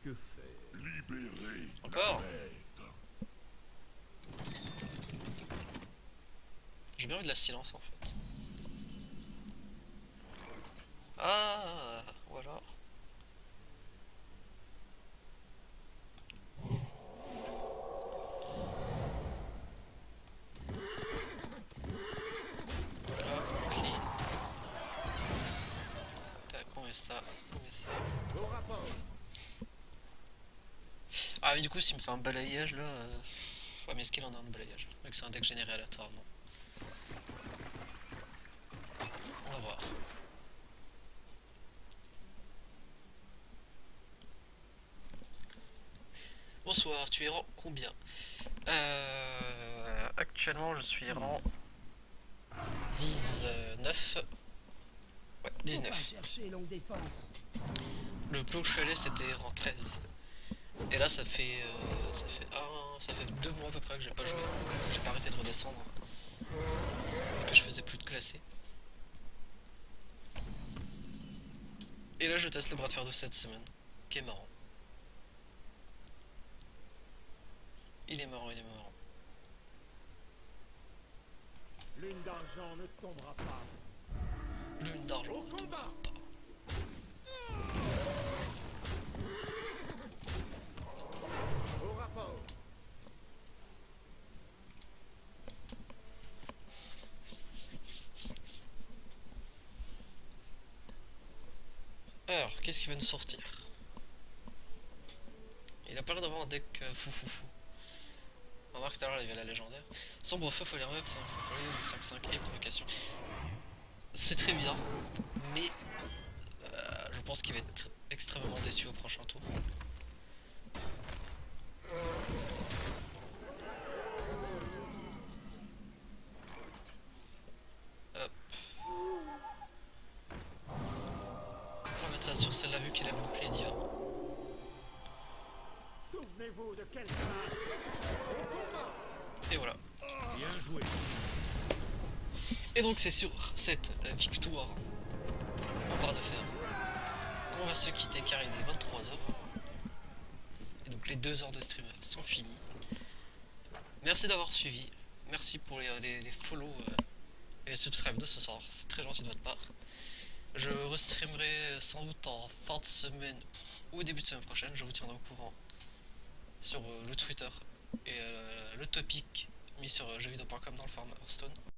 Que faire? Libérez. Encore? J'ai bien eu de la silence en fait. Ah, ou alors. Hop, clean. Tac, on met ça, on met ça. Au rapport. Ah mais du coup s'il me fait un balayage là... Ouais mais est-ce qu'il en a un balayage? Vu que c'est un deck généré aléatoirement. On va voir. Bonsoir, tu es rang combien? Actuellement je suis rang 19. Ouais, 19. chercher longue défense. Le plus haut que je suis allé c'était rang 13. Et là ça fait 2 mois à peu près que j'ai pas joué. J'ai pas arrêté de redescendre. Que je faisais plus de classé. Et là je teste le bras de fer de cette semaine. Qui est marrant. Il est marrant, il est marrant. Lune d'argent ne tombera pas. Lune d'argent. Au combat. Au rapport. Alors, qu'est-ce qui va nous sortir? Il a pas l'air d'avoir un deck fou. On remarque tout à l'heure, il y avait la légendaire. Sombre feu, folie aveugle, 5-5 et provocation. C'est très bien, mais je pense qu'il va être extrêmement déçu au prochain tour. Hop. On va mettre ça sur celle-là vu qu'il a le bouclier divin. Souvenez-vous de quel chemin. Et voilà. Bien joué. Et donc c'est sur cette victoire en barre de fer on va se quitter car il est 23h. Et donc les 2 heures de stream sont finies. Merci d'avoir suivi. Merci pour les follow et les subscribes de ce soir. C'est très gentil de votre part. Je restreamerai sans doute en fin de semaine ou au début de semaine prochaine. Je vous tiendrai au courant sur le Twitter et le topic mis sur jeuxvideo.com dans le forum Hearthstone.